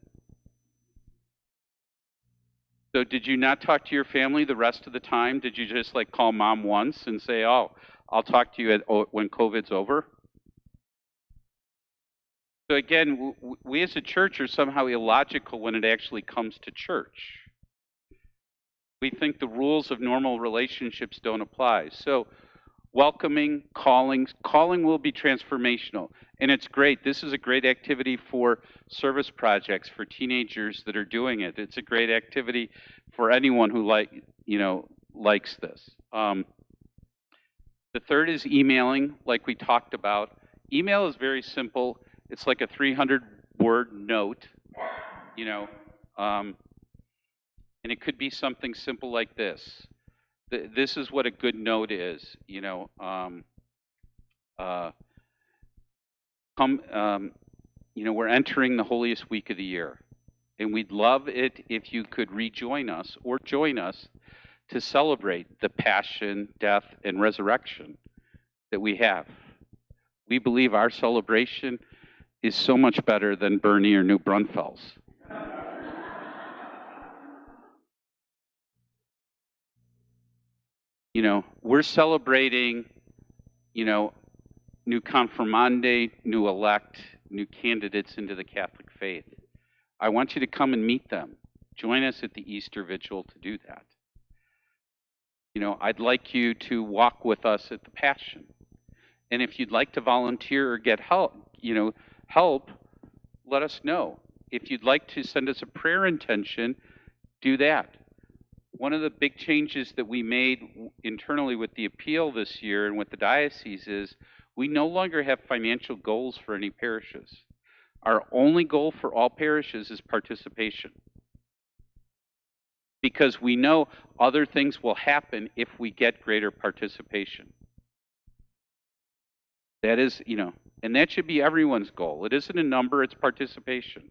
So did you not talk to your family the rest of the time? Did you just like call mom once and say, oh, I'll talk to you when COVID's over? So again, we as a church are somehow illogical when it actually comes to church. We think the rules of normal relationships don't apply. So welcoming, calling will be transformational. And it's great. This is a great activity for service projects, for teenagers that are doing it. It's a great activity for anyone who likes this. The third is emailing, like we talked about. Email is very simple. It's like a 300-word note, and it could be something simple like this. This is what a good note is, we're entering the holiest week of the year, and we'd love it if you could rejoin us or join us to celebrate the passion, death, and resurrection that we have. We believe our celebration is so much better than Bernie or New Braunfels. We're celebrating, new confirmande, new elect, new candidates into the Catholic faith. I want you to come and meet them. Join us at the Easter Vigil to do that. I'd like you to walk with us at the Passion. And if you'd like to volunteer or get help, let us know. If you'd like to send us a prayer intention, do that. One of the big changes that we made internally with the appeal this year and with the diocese is we no longer have financial goals for any parishes. Our only goal for all parishes is participation. Because we know other things will happen if we get greater participation. That is, and that should be everyone's goal. It isn't a number, it's participation.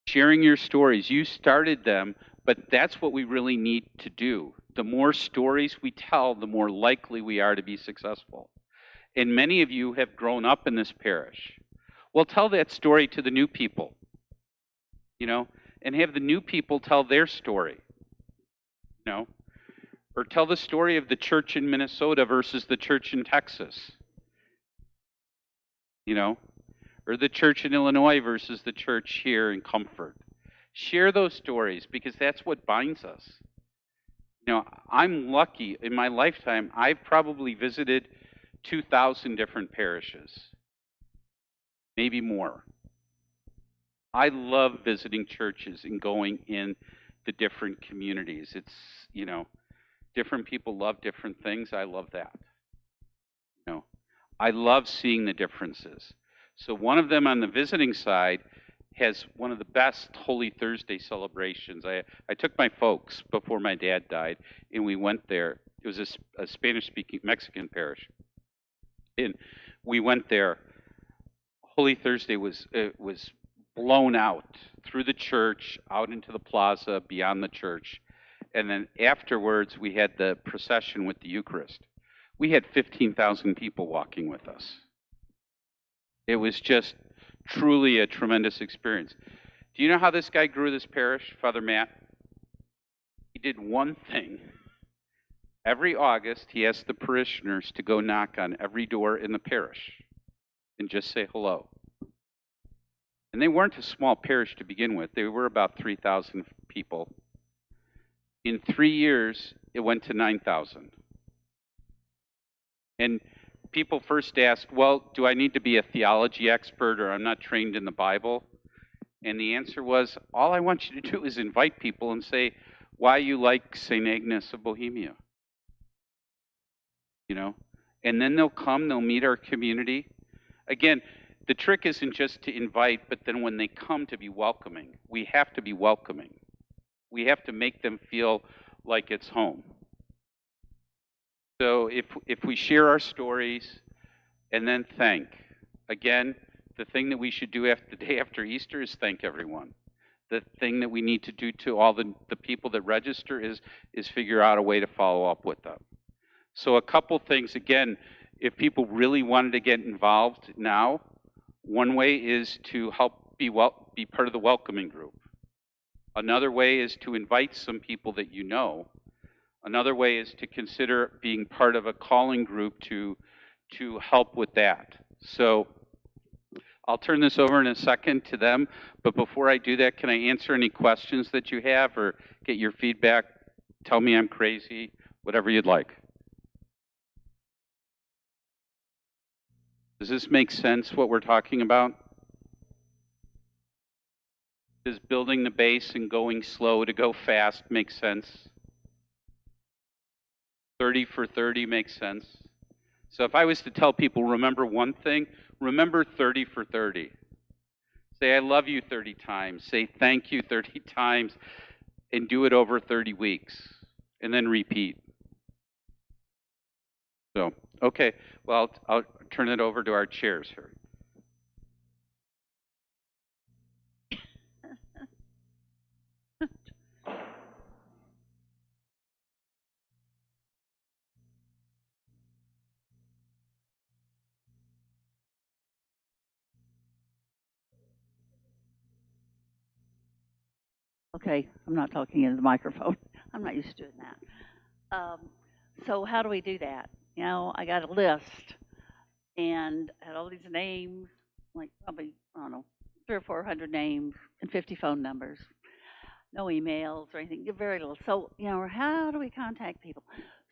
Sharing your stories. You started them, but that's what we really need to do. The more stories we tell, the more likely we are to be successful. And many of you have grown up in this parish. Well, tell that story to the new people, and have the new people tell their story, or tell the story of the church in Minnesota versus the church in Texas, or the church in Illinois versus the church here in Comfort. Share those stories because that's what binds us. I'm lucky in my lifetime, I've probably visited 2,000 different parishes, maybe more. I love visiting churches and going in the different communities. It's, different people love different things. I love that. I love seeing the differences. So one of them on the visiting side has one of the best Holy Thursday celebrations. I took my folks before my dad died, and we went there. It was a Spanish-speaking Mexican parish. And we went there. Holy Thursday was blown out through the church, out into the plaza, beyond the church. And then afterwards, we had the procession with the Eucharist. We had 15,000 people walking with us. It was just truly a tremendous experience. Do you know how this guy grew this parish, Father Matt? He did one thing. Every August, he asked the parishioners to go knock on every door in the parish and just say hello. And they weren't a small parish to begin with. They were about 3,000 people. In 3 years, it went to 9,000. And people first asked, well, do I need to be a theology expert or I'm not trained in the Bible? And the answer was, all I want you to do is invite people and say why you like St. Agnes of Bohemia. And then they'll come, they'll meet our community. Again, the trick isn't just to invite, but then when they come, to be welcoming. We have to be welcoming. We have to make them feel like it's home. So if we share our stories and then thank, again, the thing that we should do the day after Easter is thank everyone. The thing that we need to do to all the people that register is figure out a way to follow up with them. So a couple things, again, if people really wanted to get involved now, one way is to help be part of the welcoming group. Another way is to invite some people that you know. Another way is to consider being part of a calling group to help with that. So I'll turn this over in a second to them, but before I do that, can I answer any questions that you have or get your feedback? Tell me I'm crazy, whatever you'd like. Does this make sense, what we're talking about? Does building the base and going slow to go fast make sense? 30 for 30 makes sense. So if I was to tell people, remember one thing, remember 30 for 30. Say, I love you 30 times. Say, thank you 30 times, and do it over 30 weeks, and then repeat. So Okay, well, I'll turn it over to our chairs here. Okay, I'm not talking into the microphone. I'm not used to doing that. So how do we do that? You know, I got a list and had all these names, like probably, I don't know, 300 or 400 names and 50 phone numbers. No emails or anything, very little. So, you know, how do we contact people?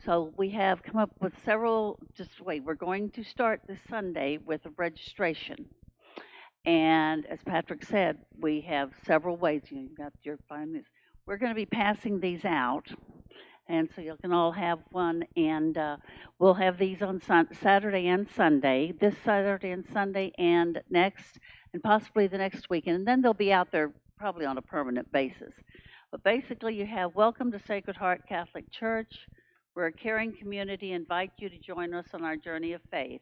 So we have come up with several, just wait, we're going to start this Sunday with a registration. And as Patrick said, we have several ways. You know, you've got your 5 minutes. We're going to be passing these out, and so you can all have one. And we'll have these on Saturday and Sunday, this Saturday and Sunday, and next, and possibly the next weekend. And then they'll be out there probably on a permanent basis. But basically, you have Welcome to Sacred Heart Catholic Church. We're a caring community. Invite you to join us on our journey of faith.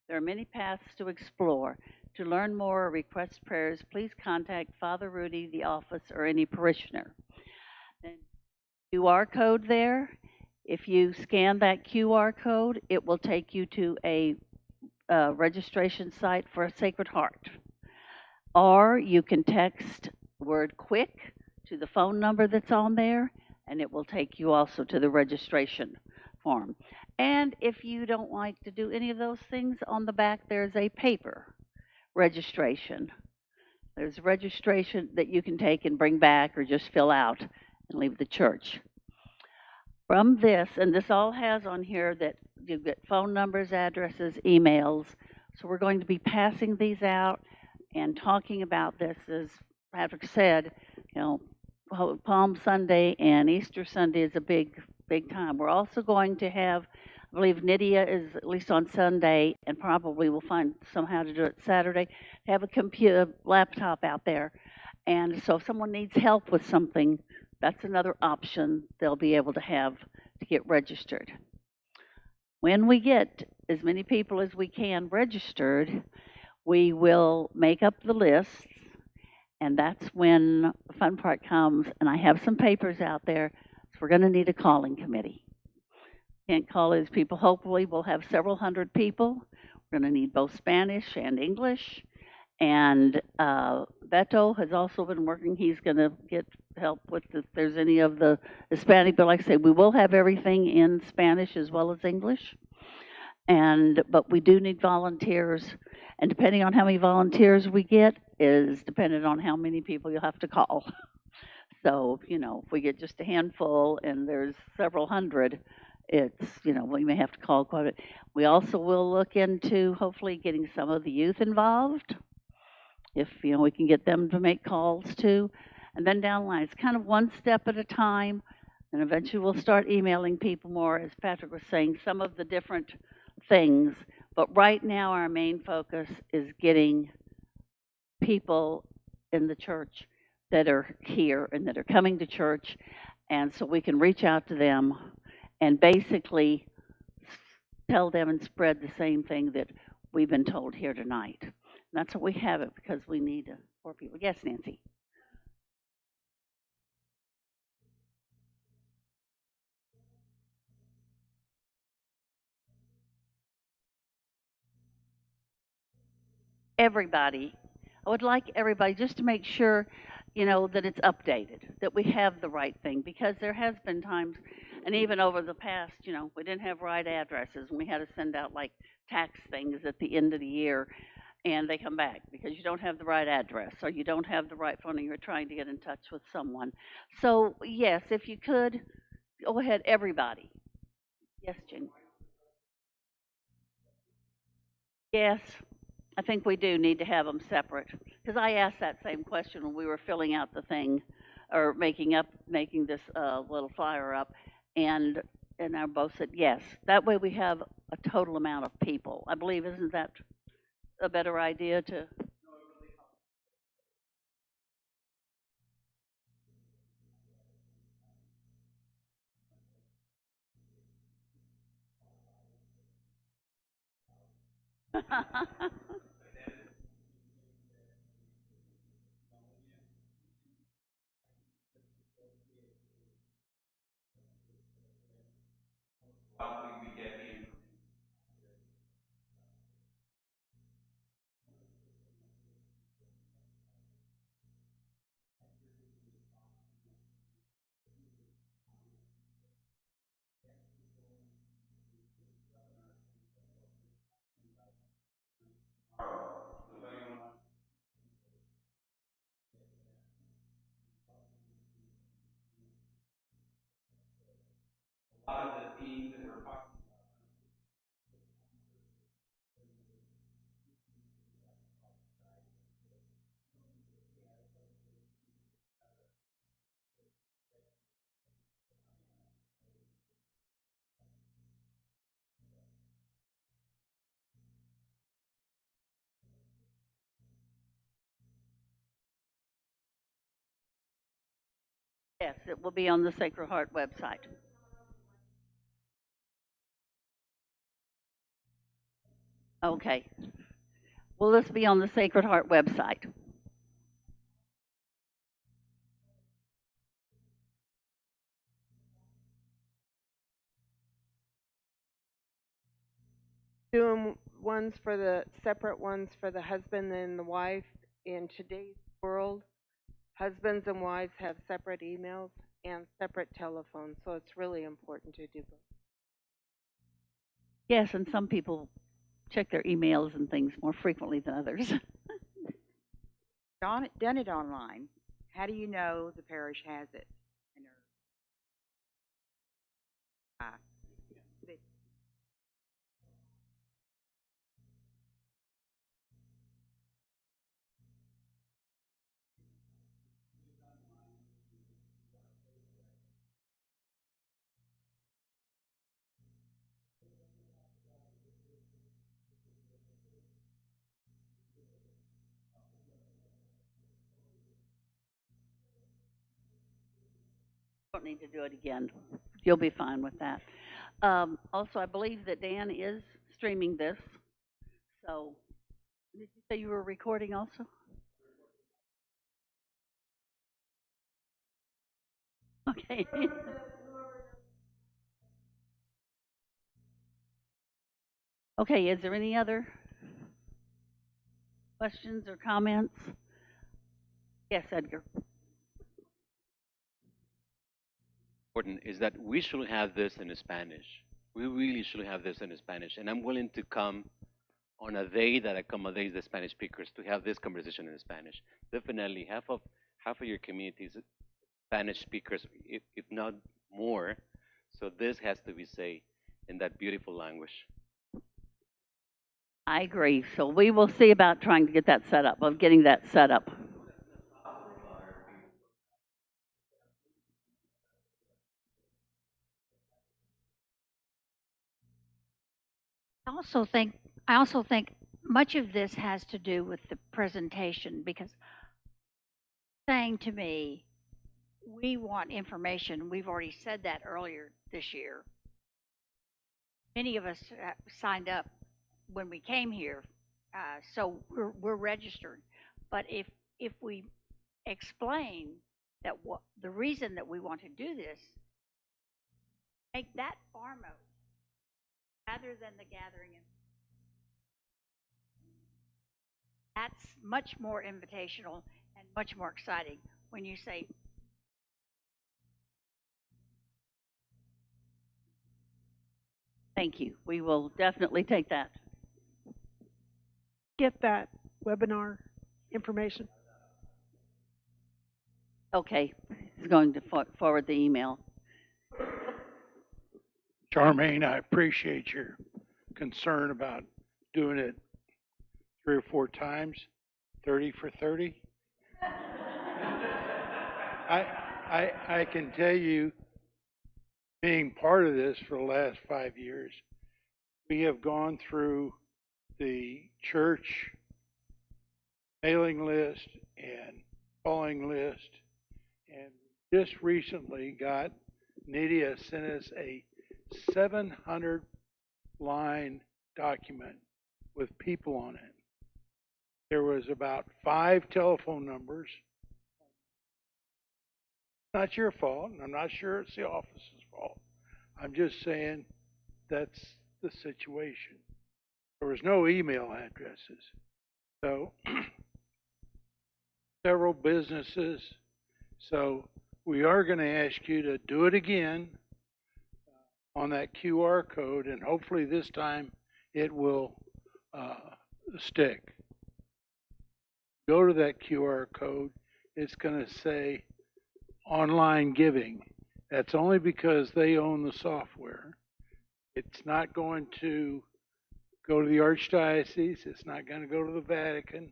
There are many paths to explore. To learn more or request prayers, please contact Father Rudy, the office, or any parishioner. Then QR code there. If you scan that QR code, it will take you to a registration site for a Sacred Heart. Or you can text word quick to the phone number that's on there, and it will take you also to the registration form. And if you don't like to do any of those things, on the back there's a paper registration. There's registration that you can take and bring back or just fill out and leave the church. From this, and this all has on here that you get phone numbers, addresses, emails. So we're going to be passing these out and talking about this. As Patrick said, you know, Palm Sunday and Easter Sunday is a big time. We're also going to have, I believe Nydia is at least on Sunday, and probably we'll find somehow to do it Saturday, have a computer, laptop out there. And so if someone needs help with something, that's another option they'll be able to have to get registered. When we get as many people as we can registered, we will make up the lists, and that's when the fun part comes. And I have some papers out there, so we're going to need a calling committee. Can't call these people. Hopefully, we'll have several hundred people. We're going to need both Spanish and English. And Beto has also been working. He's going to get help with if there's any of the Hispanic. But like I say, we will have everything in Spanish as well as English. But we do need volunteers. And depending on how many volunteers we get is dependent on how many people you'll have to call. So, you know, if we get just a handful and there's several hundred, it's, you know, we may have to call quite a bit. We also will look into hopefully getting some of the youth involved, if, you know, we can get them to make calls too. And then down the line, it's kind of one step at a time, and eventually we'll start emailing people more, as Patrick was saying, some of the different things. But right now, our main focus is getting people in the church that are here and that are coming to church, and so we can reach out to them and basically tell them and spread the same thing that we've been told here tonight. And that's what we have it because we need more people. Yes, Nancy. Everybody. I would like everybody just to make sure, you know, that it's updated, that we have the right thing, because there has been times, and even over the past, you know, we didn't have right addresses, and we had to send out like tax things at the end of the year, and they come back because you don't have the right address or you don't have the right phone and you're trying to get in touch with someone. So yes, if you could, go ahead, everybody. Yes, Jen. Yes, I think we do need to have them separate, because I asked that same question when we were filling out the thing, or making this little flyer up, and I both said yes. That way we have a total amount of people. I believe, isn't that a better idea to? Yes, it will be on the Sacred Heart website. Okay. Will this be on the Sacred Heart website? Doing ones for the separate ones for the husband and the wife. In today's world, husbands and wives have separate emails and separate telephones, so it's really important to do both. Yes, and some people check their emails and things more frequently than others. Done it online. How do you know the parish has it? in their- Ah, they- Don't need to do it again. You'll be fine with that. Also, I believe that Dan is streaming this. So, did you say you were recording also? Okay. Okay, is there any other questions or comments? Yes, Edgar. Important is that we should have this in Spanish. We really should have this in Spanish. And I'm willing to come on a day that accommodates the Spanish speakers to have this conversation in Spanish. Definitely, half of your community is Spanish speakers, if not more. So this has to be said in that beautiful language. I agree. So we will see about trying to get that set up, of getting that set up. I also think much of this has to do with the presentation because saying to me, we want information. We've already said that earlier this year. Many of us signed up when we came here, so we're registered. But if we explain that what the reason that we want to do this, make that foremost rather than the gathering, and that's much more invitational and much more exciting when you say, Thank you. We will definitely take that. Get that webinar information. Okay. He's going to forward the email. Charmaine, I appreciate your concern about doing it 3 or 4 times, 30 for 30. I can tell you, being part of this for the last 5 years, we have gone through the church mailing list and calling list, and just recently got Nydia sent us a 700 line document with people on it. There was about 5 telephone numbers. Not your fault, and I'm not sure it's the office's fault. I'm just saying that's the situation. There was no email addresses. So several businesses. So we are going to ask you to do it again on that QR code, and hopefully this time it will stick. Go to that QR code. It's going to say online giving. That's only because they own the software. It's not going to go to the Archdiocese. It's not going to go to the Vatican.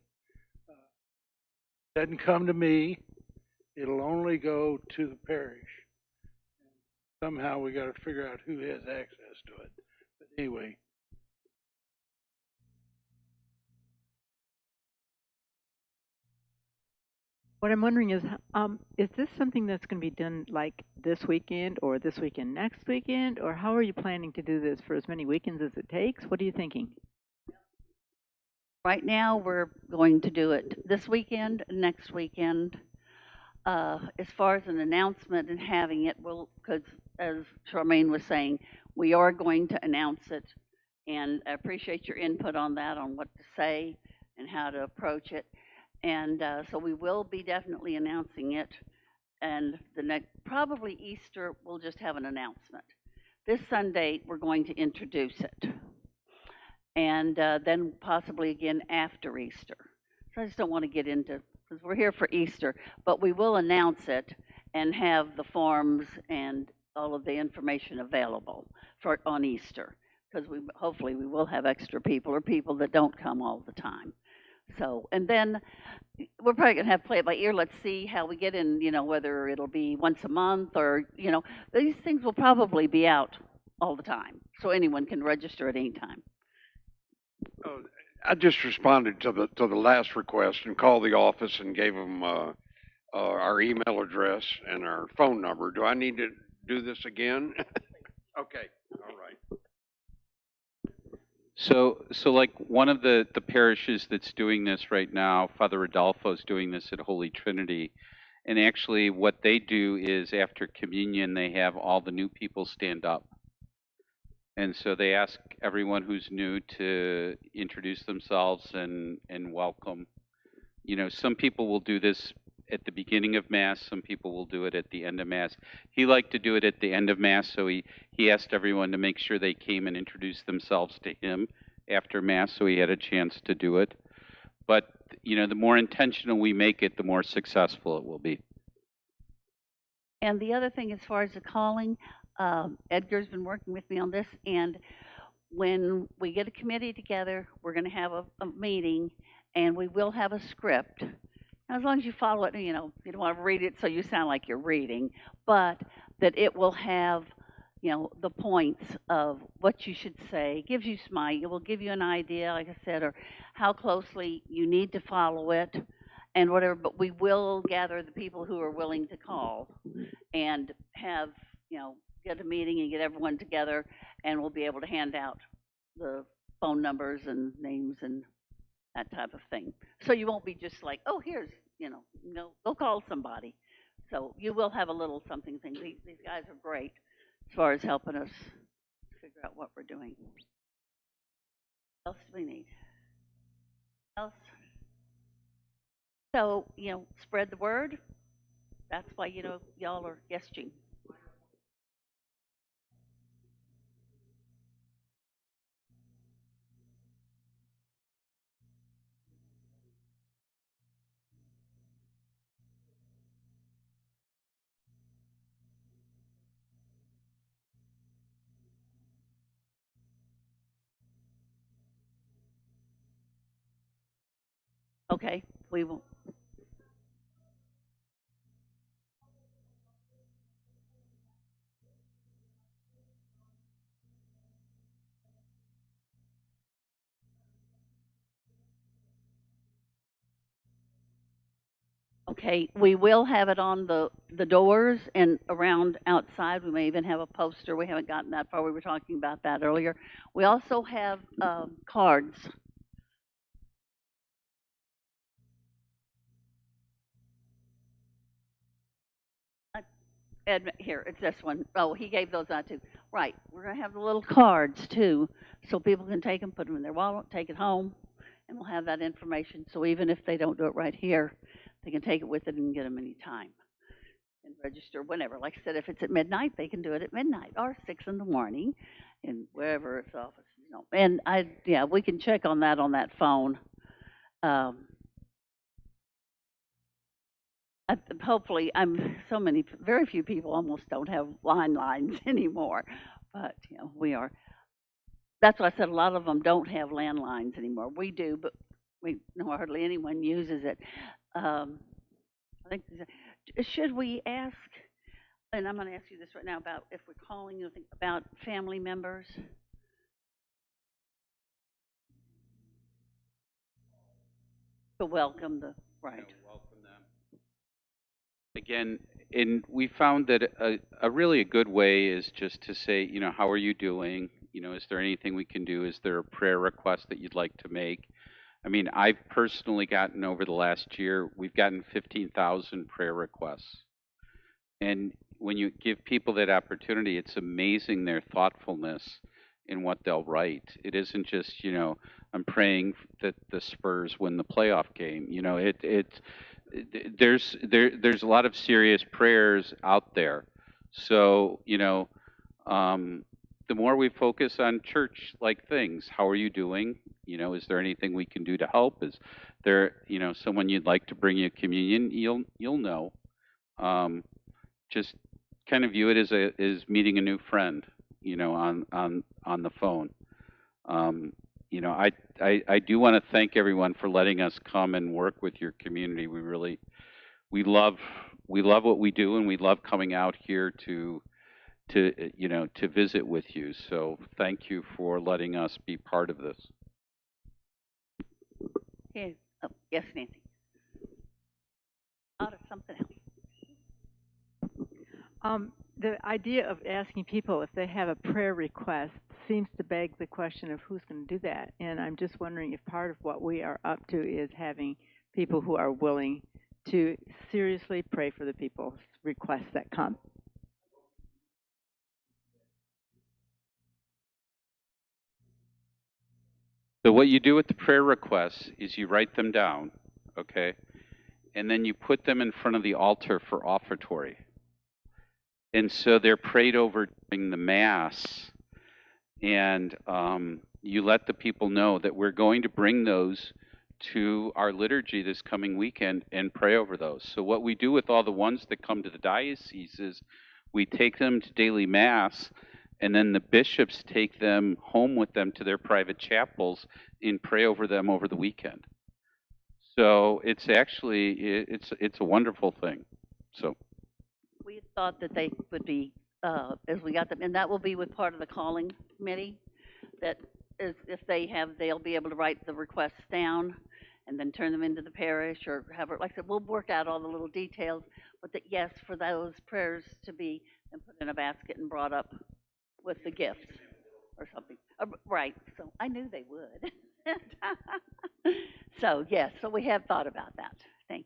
It doesn't come to me. It'll only go to the parish. Somehow we got to figure out who has access to it. But anyway. What I'm wondering is this something that's going to be done like this weekend or this weekend next weekend, or how are you planning to do this for as many weekends as it takes? What are you thinking? Right now, we're going to do it this weekend, next weekend. As far as an announcement and having it, because as Charmaine was saying, we are going to announce it, and I appreciate your input on that, on what to say and how to approach it. And so we will be definitely announcing it, and the next, probably Easter, we'll just have an announcement. This Sunday, we're going to introduce it, and then possibly again after Easter. So I just don't want to get into, because we're here for Easter, but we will announce it and have the forms and all of the information available for on Easter, because hopefully we will have extra people or people that don't come all the time. So, and then we're probably going to have to play it by ear. Let's see how we get in, whether it'll be once a month or, these things will probably be out all the time. So anyone can register at any time. Oh, I just responded to the last request and called the office and gave them our email address and our phone number. Do I need to do this again? Okay, all right. So like one of the parishes that's doing this right now, Father Rodolfo is doing this at Holy Trinity. And actually what they do is after communion, they have all the new people stand up. And so they ask everyone who's new to introduce themselves and welcome. Some people will do this at the beginning of Mass. Some people will do it at the end of Mass. He liked to do it at the end of Mass, so he asked everyone to make sure they came and introduced themselves to him after Mass, so he had a chance to do it. But, the more intentional we make it, the more successful it will be. And the other thing, as far as the calling, Edgar's been working with me on this, and when we get a committee together, we're going to have a meeting, and we will have a script. Now, as long as you follow it, you don't want to read it so you sound like you're reading, but that it will have, the points of what you should say. It gives you it will give you an idea, like I said, or how closely you need to follow it and whatever, but we will gather the people who are willing to call and have, get a meeting and get everyone together, and we'll be able to hand out the phone numbers and names and that type of thing. So you won't be just like, oh, here's, go call somebody. So you will have a little something thing. These guys are great as far as helping us figure out what we're doing. What else do we need? Else? So, spread the word. That's why, y'all are guesting. Okay, we will. Okay, we will have it on the doors and around outside. We may even have a poster. We haven't gotten that far. We were talking about that earlier. We also have cards here, it's this one. Oh, he gave those out too. Right, we're gonna have the little cards too, so people can take them, put them in their wallet, take it home, and we'll have that information. So even if they don't do it right here, they can take it with it and get them anytime and register whenever. Like I said, if it's at midnight, they can do it at midnight or 6 in the morning, and wherever it's office, you know. And yeah, we can check on that phone. Um, Hopefully, very few people almost don't have lines anymore. But, you know, that's why I said a lot of them don't have landlines anymore. We do, but we know hardly anyone uses it. I think, should we ask, and I'm going to ask you this right now about if we're calling, you think about family members? To welcome right. Again, and we found that a really good way is just to say, you know, how are you doing? You know, is there anything we can do? Is there a prayer request that you'd like to make? I mean, I've personally gotten over the last year, we've gotten 15,000 prayer requests. And when you give people that opportunity, it's amazing their thoughtfulness in what they'll write. It isn't just, you know, I'm praying that the Spurs win the playoff game. You know, there's a lot of serious prayers out there. So, you know, the more we focus on church-like things, how are you doing? You know, is there anything we can do to help? Is there, you know, someone you'd like to bring you communion? You'll know. Just kind of view it as meeting a new friend, you know, on the phone. You know, I do want to thank everyone for letting us come and work with your community. We love what we do, and we love coming out here to you know, to visit with you. So thank you for letting us be part of this. Okay. Oh, yes, Nancy. Out of something else. The idea of asking people if they have a prayer request seems to beg the question of who's going to do that. And I'm just wondering if part of what we are up to is having people who are willing to seriously pray for the people's requests that come. So what you do with the prayer requests is you write them down, okay? And then you put them in front of the altar for offertory. And so they're prayed over during the Mass. And you let the people know that we're going to bring those to our liturgy this coming weekend and pray over those. So what we do with all the ones that come to the diocese is we take them to daily Mass, and then the bishops take them home with them to their private chapels and pray over them over the weekend. So it's actually, it's a wonderful thing. So We thought that they would be, as we got them, and that will be with part of the calling committee, that is, if they have, they'll be able to write the requests down and then turn them into the parish or have it, like I said, we'll work out all the little details, but that yes, for those prayers to be then put in a basket and brought up with the gifts or something. Right, so I knew they would. So yes, so we have thought about that. Thank you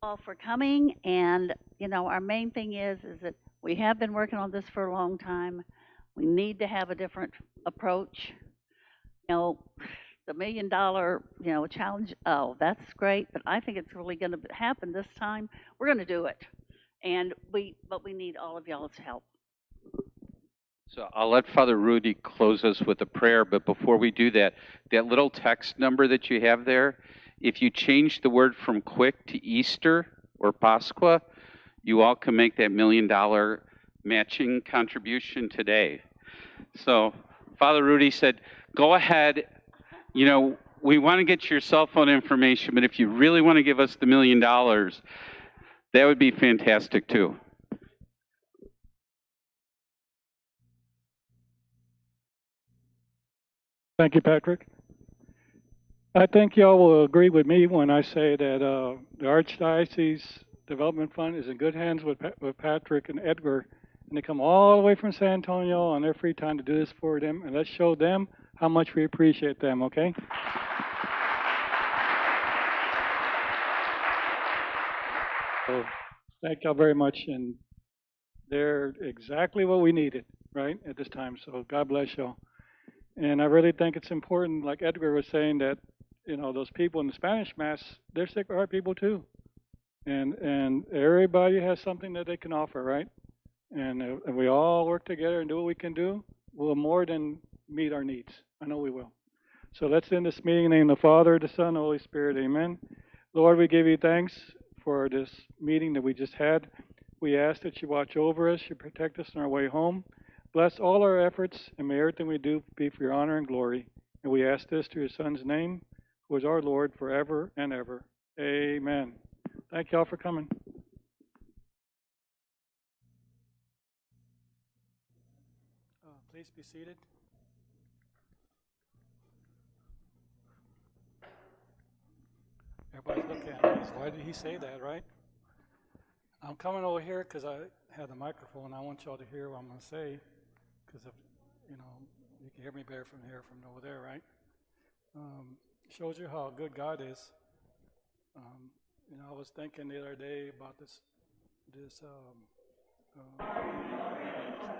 all for coming. And you know, our main thing is that we have been working on this for a long time. We need to have a different approach. You know, the $1 million, you know, challenge, oh, that's great, but I think it's really going to happen this time. We're going to do it. But we need all of y'all's help. So I'll let Father Rudy close us with a prayer, but before we do that, that little text number that you have there, if you change the word from quick to Easter or Pascua, you all can make that $1 million matching contribution today. So Father Rudy said, go ahead, you know, we want to get your cell phone information, but if you really want to give us the $1 million, that would be fantastic too. Thank you, Patrick. I think y'all will agree with me when I say that the Archdiocese Development Fund is in good hands with Patrick and Edgar, and they come all the way from San Antonio on their free time to do this for them, and let's show them how much we appreciate them, okay? So thank y'all very much, and they're exactly what we needed, right, at this time. So God bless y'all. And I really think it's important, like Edgar was saying, that, you know, those people in the Spanish Mass, they're Sacred Heart people too. And everybody has something that they can offer, right? And if we all work together and do what we can do, we'll more than meet our needs. I know we will. So let's end this meeting in the name of the Father, the Son, and the Holy Spirit. Amen. Lord, we give you thanks for this meeting that we just had. We ask that you watch over us, you protect us on our way home. Bless all our efforts, and may everything we do be for your honor and glory. And we ask this through your Son's name, who is our Lord forever and ever. Amen. Thank you all for coming. Please be seated. Everybody's looking at me. Why did he say that, right? I'm coming over here because I have the microphone. I want y'all to hear what I'm going to say, because if you know, you can hear me better from here from over there, right? Shows you how good God is. You know, I was thinking the other day about this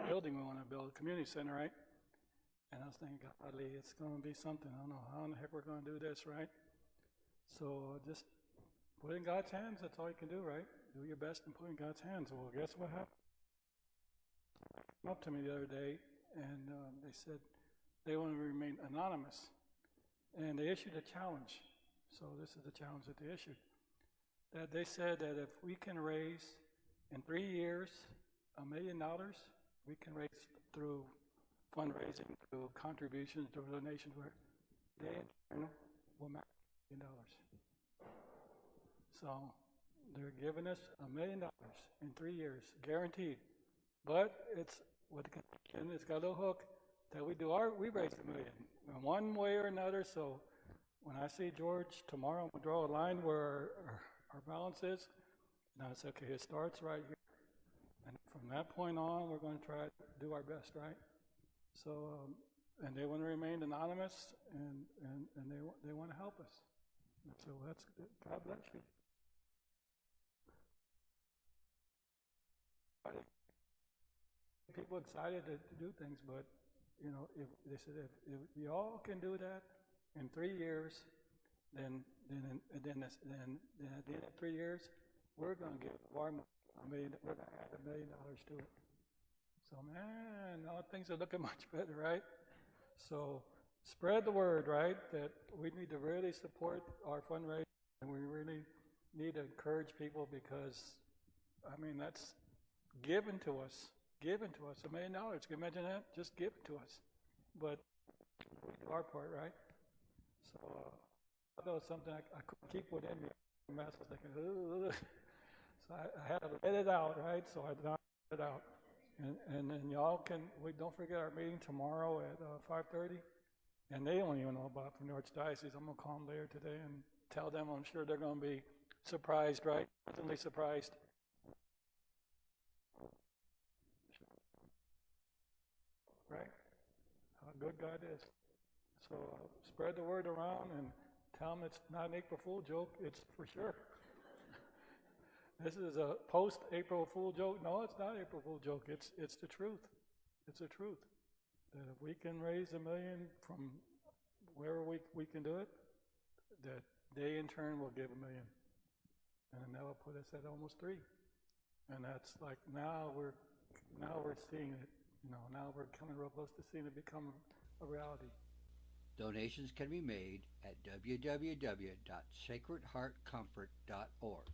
building we want to build, a community center, right? And I was thinking, godly, it's going to be something. I don't know how in the heck we're going to do this, right? So just put it in God's hands. That's all you can do, right? Do your best and put it in God's hands. Well, guess what happened? Came up to me the other day, and they said they want to remain anonymous. And they issued a challenge. So this is the challenge that they issued. That they said that if we can raise in 3 years $1 million, we can raise through fundraising, through contributions, through donations, where they in turn will match $1 million. So they're giving us $1 million in 3 years, guaranteed. But it's with the condition, it's got a little hook that we raise $1 million in one way or another. So when I see George tomorrow, I'm gonna draw a line where our balance is, and I say, okay, it starts right here, and from that point on, we're going to try to do our best, right? So, and they want to remain anonymous, and they want to help us. And so that's God bless you. People excited to do things, but you know, if they said if we all can do that in 3 years, then at the end of 3 years, we're going to give our $1 million. We're going to add $1 million to it. So man, all things are looking much better, right? So spread the word, right? That we need to really support our fundraising, and we really need to encourage people, because I mean that's given to us. Given to us $1 million. Can you imagine that? Just give it to us. But we do our part, right? So I know it's something I couldn't keep within me. I was thinking, ugh. So I had to let it out, right? So I let it out. And then y'all don't forget our meeting tomorrow at 5:30. And they don't even know about it from the Archdiocese. I'm going to call them later today and tell them. I'm sure they're going to be surprised, right? Pleasantly surprised. Right? How good God is. So spread the word around and tell them it's not an April Fool joke. It's for sure. This is a post-April Fool joke. No, it's not April Fool joke. It's the truth. It's the truth. That if we can raise $1 million from wherever we can do it, that they in turn will give $1 million. And that will put us at almost 3. And that's like now we're seeing it. You know, now we're coming real close to seeing it become a reality. Donations can be made at www.sacredheartcomfort.org.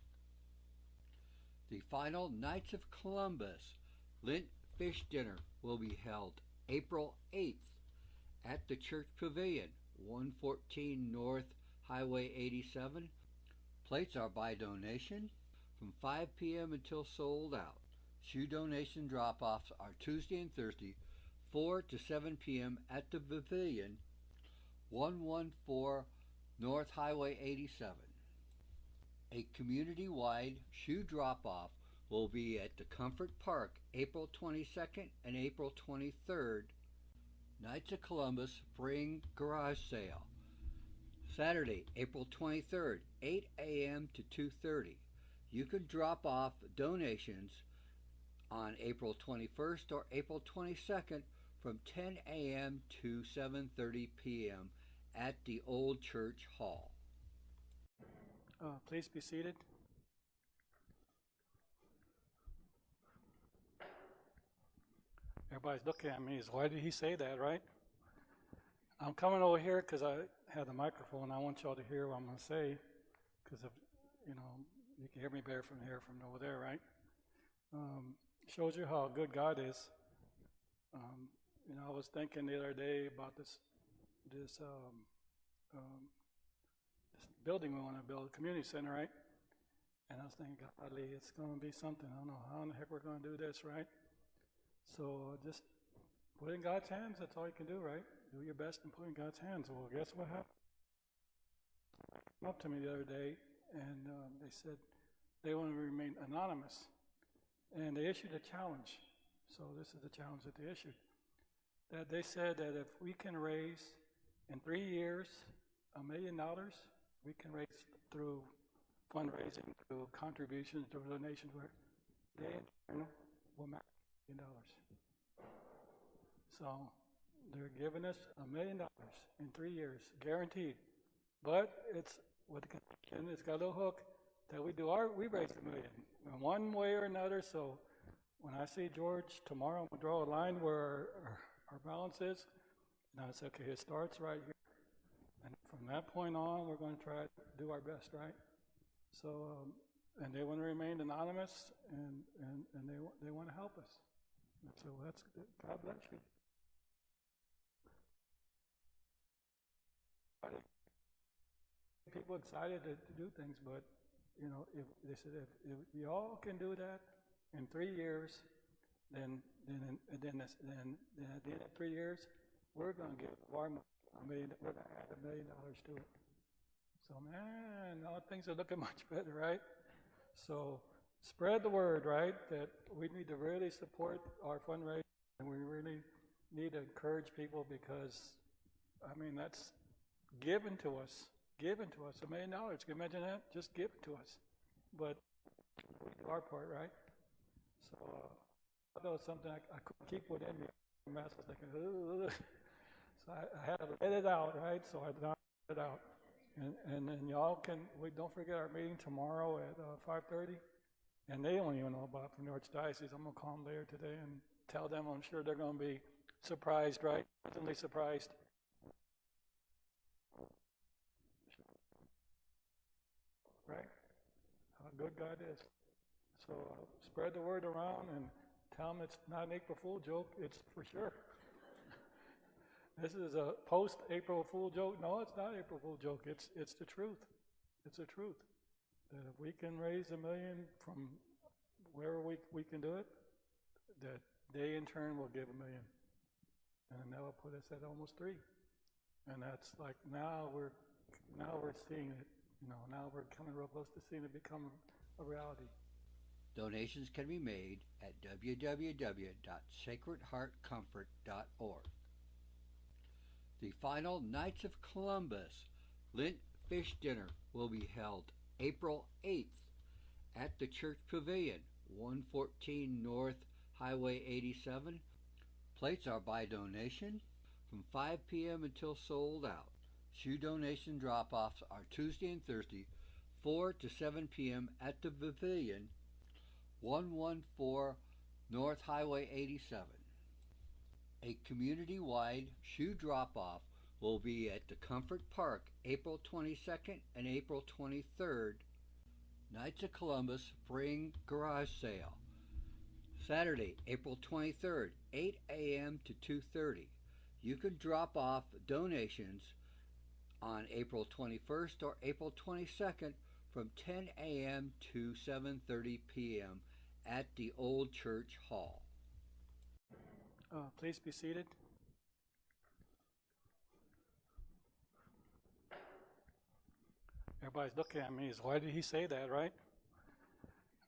The final Knights of Columbus Lent Fish Dinner will be held April 8th at the Church Pavilion, 114 North Highway 87. Plates are by donation from 5 p.m. until sold out. Shoe donation drop-offs are Tuesday and Thursday, 4 to 7 p.m. at the Pavilion, 114 North Highway 87. A community-wide shoe drop-off will be at the Comfort Park April 22nd and April 23rd. Knights of Columbus Spring Garage Sale. Saturday, April 23rd, 8 a.m. to 2:30. You can drop off donations on April 21st or April 22nd from 10 a.m. to 7:30 p.m. at the Old Church Hall. Please be seated. Everybody's looking at me. Why did he say that, right? I'm coming over here because I have the microphone. I want y'all to hear what I'm going to say because, you can hear me better from here from over there, right? Shows you how good God is. I was thinking the other day about this building we want to build, a community center, right? And I was thinking, godly, it's going to be something. I don't know how in the heck we're going to do this, right? So just put it in God's hands. That's all you can do, right? Do your best and put it in God's hands. Well, guess what happened? Came up to me the other day, and they said they want to remain anonymous. And they issued a challenge. So this is the challenge that they issued. That they said that if we can raise in 3 years $1 million, we can raise through fundraising, through contributions, through donations, where they in turn will match $1 million. So they're giving us $1 million in 3 years, guaranteed. But it's got a little hook that we raise $1 million in one way or another. So when I see George tomorrow, I'm gonna draw a line where our balance is, and I say, okay, it starts right here, and from that point on, we're going to try to do our best, right? So, and they want to remain anonymous, and they want to help us. And so that's God bless you. People excited to do things, but if they said if we all can do that in 3 years, then at the end of 3 years, we're going to give our $1 million. We're going to add $1 million to it. So man, all things are looking much better, right? So spread the word, right? That we need to really support our fundraising, and we really need to encourage people because, that's given to us. Given to us $1 million. Can you imagine that? Just give it to us. But we do our part, right? So I thought it was something I couldn't keep within me. I was thinking, ugh. So I had to let it out, right? So I let it out. And then y'all don't forget our meeting tomorrow at 5:30. And they don't even know about from the Archdiocese. I'm going to call them later today and tell them I'm sure they're going to be surprised, right? Pleasantly surprised. Right? How good God is. So spread the word around and tell them it's not an April Fool joke. It's for sure. This is a post-April Fool joke. No, it's not an April Fool joke. It's the truth. It's the truth. That if we can raise $1 million from wherever we can do it, that they in turn will give $1 million. And that will put us at almost 3. And that's like now we're seeing it. Now we're coming real close to seeing it become a reality. Donations can be made at www.sacredheartcomfort.org. The final Knights of Columbus Lent Fish Dinner will be held April 8th at the Church Pavilion, 114 North Highway 87. Plates are by donation from 5 p.m. until sold out. Shoe donation drop-offs are Tuesday and Thursday, 4 to 7 p.m. at the Pavilion, 114 North Highway 87. A community-wide shoe drop-off will be at the Comfort Park April 22nd and April 23rd. Knights of Columbus Spring Garage Sale. Saturday, April 23rd, 8 a.m. to 2:30. You can drop off donations on April 21st or April 22nd from 10 a.m. to 7:30 p.m. at the Old Church Hall. Please be seated. Everybody's looking at me. Why did he say that, right?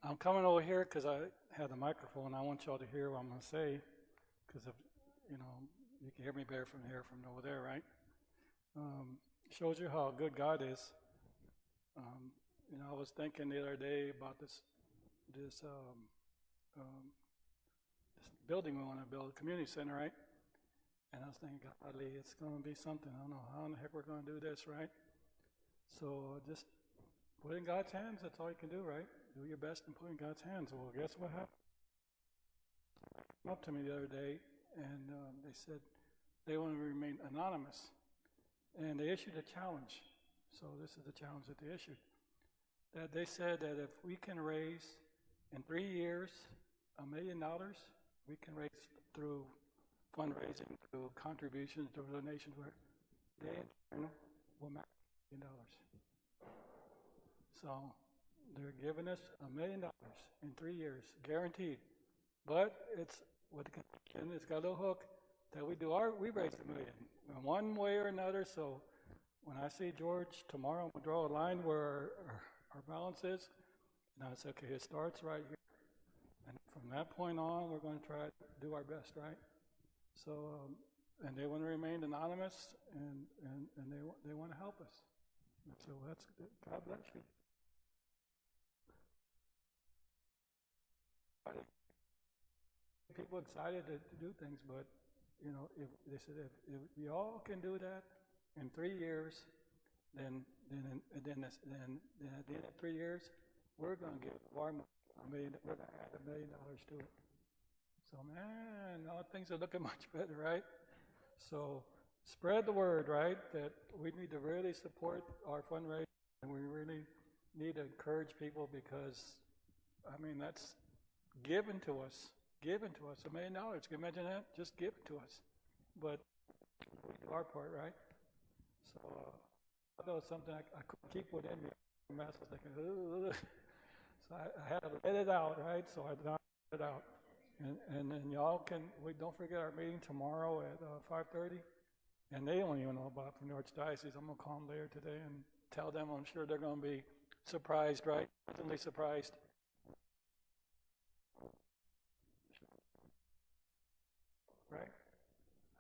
I'm coming over here because I have the microphone. I want y'all to hear what I'm going to say because, you can hear me better from here from over there, right? Shows you how good God is. I was thinking the other day about this building we want to build, a community center, right? And I was thinking, golly, it's going to be something. I don't know how in the heck we're going to do this, right? So just put it in God's hands. That's all you can do, right? Do your best and put it in God's hands. Well, guess what happened? Came up to me the other day, and they said they want to remain anonymous. And they issued a challenge. So this is the challenge that they issued. That they said that if we can raise in 3 years $1 million, we can raise through fundraising, through contributions, through donations, where they in turn will match $1 million. So they're giving us $1 million in 3 years, guaranteed. But it's with the condition, it's got a little hook that we raise $1 million in one way or another. So when I see George tomorrow, I'm gonna draw a line where our balance is, and I say, okay, it starts right here, and from that point on, we're going to try to do our best, right? So, and they want to remain anonymous, and they want to help us. And so that's God bless you. People excited to do things, but if they said if we all can do that in 3 years, then at the end of 3 years, we're going to give our $1 million. We're going to add $1 million to it. So man, all things are looking much better, right? So spread the word, right? That we need to really support our fundraising, and we really need to encourage people, because I mean that's given to us. Given to us $1 million. Can you imagine that? Just give it to us. But we do our part, right? So I thought it was something I couldn't keep within me. I was thinking, ugh. So I had to let it out, right? So I let it out. And then y'all don't forget our meeting tomorrow at 5:30. And they don't even know about it from the Archdiocese. I'm going to call them later today and tell them. I'm sure they're going to be surprised, right? Pleasantly surprised. Right?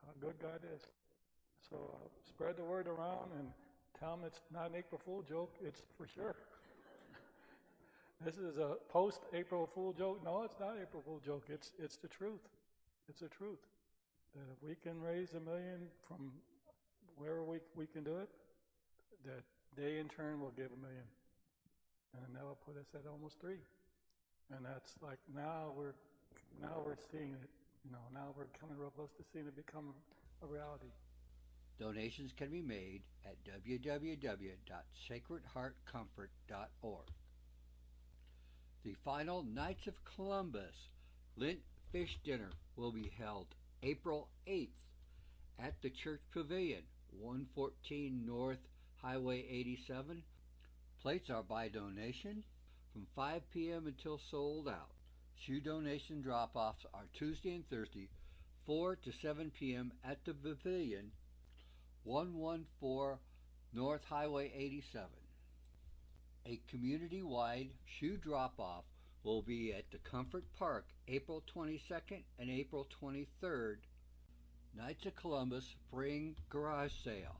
How good God is. So spread the word around and tell them it's not an April Fool joke. It's for sure. This is a post-April Fool joke. No, it's not an April Fool joke. It's the truth. It's the truth. That if we can raise $1 million from wherever we can do it, that they in turn will give $1 million. And that will put us at almost 3. And that's like now we're seeing it. Now we're coming real close to seeing it become a reality. Donations can be made at www.sacredheartcomfort.org. The final Knights of Columbus Lent Fish Dinner will be held April 8th at the Church Pavilion, 114 North Highway 87. Plates are by donation from 5 p.m. until sold out. Shoe donation drop-offs are Tuesday and Thursday, 4 to 7 p.m. at the Pavilion, 114 North Highway 87. A community-wide shoe drop-off will be at the Comfort Park April 22nd and April 23rd. Knights of Columbus Spring Garage Sale.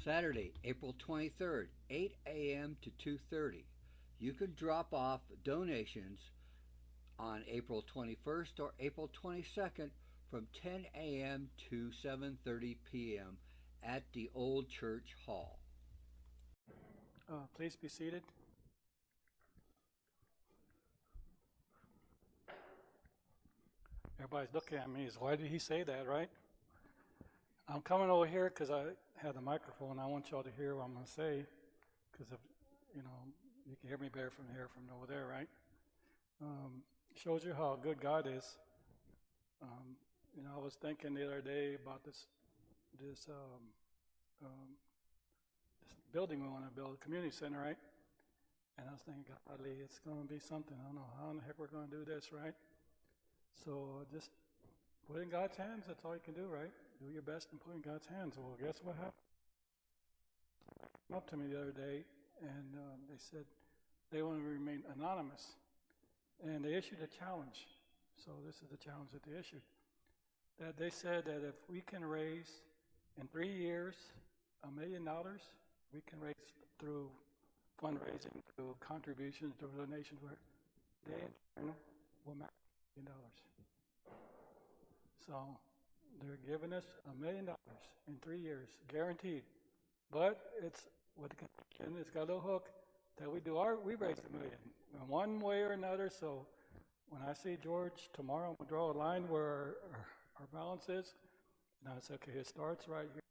Saturday, April 23rd, 8 a.m. to 2:30. You can drop off donations on April 21st or April 22nd from 10 a.m. to 7:30 p.m. at the Old Church Hall. Please be seated. Everybody's looking at me. Why did he say that, right? I'm coming over here because I have the microphone. I want y'all to hear what I'm going to say, because if you can hear me better from here from over there, right? Shows you how good God is. I was thinking the other day about this building we want to build, a community center, right? And I was thinking, golly, it's going to be something. I don't know how in the heck we're going to do this, right? So just put it in God's hands. That's all you can do, right? Do your best and put it in God's hands. Well, guess what happened? Came up to me the other day, and they said they want to remain anonymous. And they issued a challenge. So this is the challenge that they issued. That they said that if we can raise in 3 years $1 million, we can raise through fundraising through contributions to donations where they in turn will match $1 million. So they're giving us $1 million in 3 years, guaranteed. But it's with the condition, it's got a little hook that we raise $1 million in one way or another. So when I see George tomorrow, I'm gonna draw a line where our balance is, and I say, okay, it starts right here.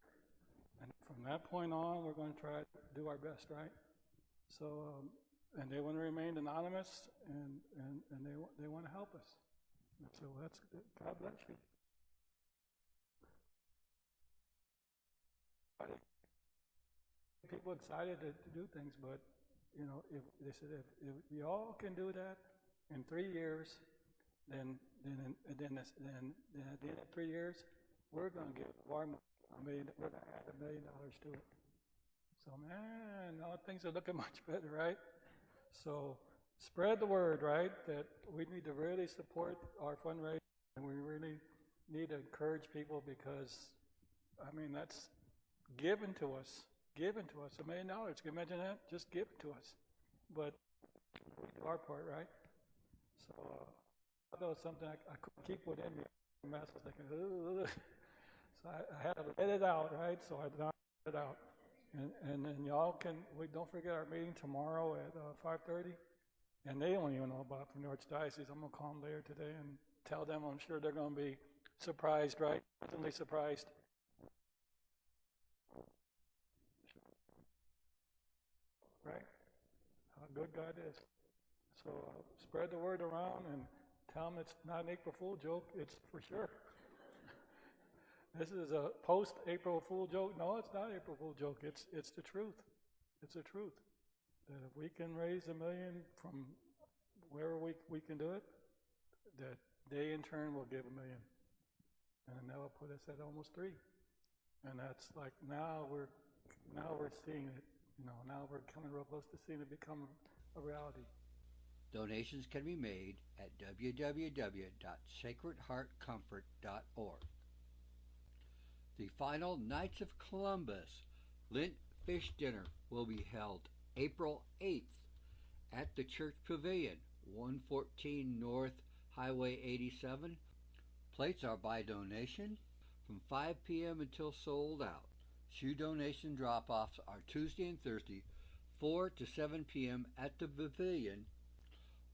And from that point on, we're going to try to do our best, right? So, and they want to remain anonymous, and they want to help us. And so that's, God bless you. People excited to do things, but you know, if they said if we all can do that in 3 years, then at the end of 3 years, we're going to give we're going to add $1 million to it. So man, all things are looking much better, right? So spread the word, right? That we need to really support our fundraising, and we really need to encourage people because, I mean, that's given to us, $1 million. Can you imagine that? Just give it to us. But we do our part, right? So I thought it was something I couldn't keep within me. I was thinking, ugh. So I had to let it out, right? So I let it out. And then y'all don't forget our meeting tomorrow at 5:30. And they don't even know about from the Archdiocese. I'm going to call them later today and tell them I'm sure they're going to be surprised, right? Pleasantly surprised. Right? How good God is. So spread the word around and tell them it's not an April Fool joke. It's for sure. This is a post-April Fool joke. No, it's not an April Fool joke. It's the truth. It's the truth. That if we can raise $1 million from wherever we can do it, that they in turn will give $1 million. And that will put us at almost 3. And that's like now we're seeing it. You know, now we're coming real close to seeing it become a reality. Donations can be made at www.sacredheartcomfort.org. The final Knights of Columbus Lent Fish Dinner will be held April 8th at the Church Pavilion, 114 North Highway 87. Plates are by donation from 5 p.m. until sold out. Shoe donation drop-offs are Tuesday and Thursday, 4 to 7 p.m. at the Pavilion,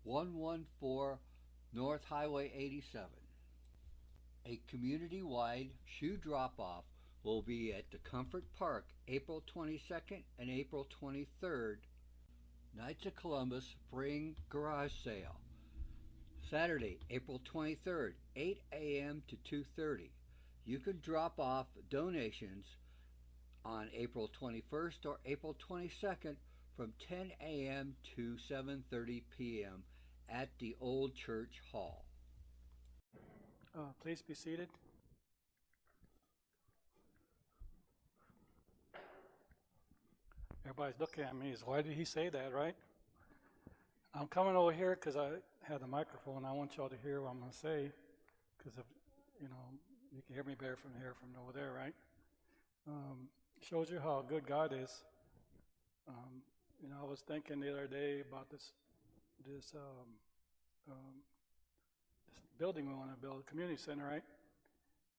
114 North Highway 87. A community-wide shoe drop-off will be at the Comfort Park April 22nd and April 23rd. Knights of Columbus Spring Garage Sale. Saturday, April 23rd, 8 a.m. to 2:30. You can drop off donations on April 21st or April 22nd from 10 a.m. to 7:30 p.m. at the Old Church Hall. Please be seated. Everybody's looking at me. Why did he say that, right? I'm coming over here because I have the microphone. I want y'all to hear what I'm going to say because, you know, you can hear me better from here from over there, right? Shows you how good God is. You know, I was thinking the other day about this building we want to build, a community center, right?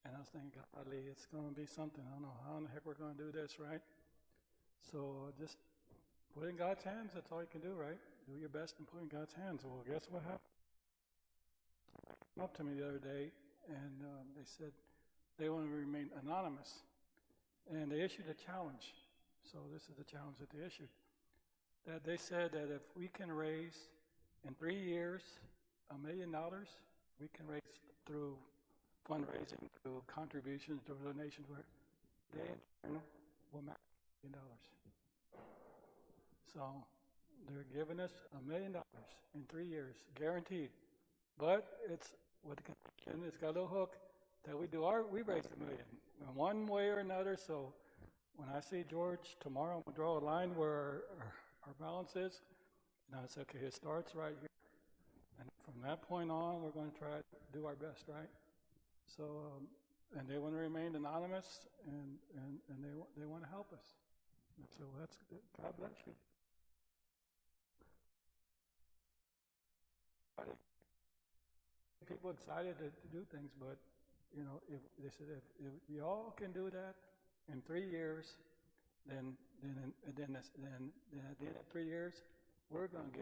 And I was thinking, golly, it's going to be something. I don't know how in the heck we're going to do this, right? So just put it in God's hands. That's all you can do, right? Do your best and put it in God's hands. Well, guess what happened? They came up to me the other day, and they said they want to remain anonymous. And they issued a challenge. So this is the challenge that they issued. That they said that if we can raise in 3 years $1 million, we can raise through fundraising, through contributions, through donations, where they in turn will match $1 million. So they're giving us $1 million in 3 years, guaranteed. But it's with the condition, it's got a little hook that we raise $1 million in one way or another. So when I see George tomorrow, I'm gonna draw a line where our balance is, and I say, okay, it starts right here. And from that point on, we're going to try to do our best, right? So, and they want to remain anonymous, and they want to help us. And so that's, God bless you. People excited to do things, but, you know, if they said if we all can do that in 3 years, then at the end of 3 years, we're gonna get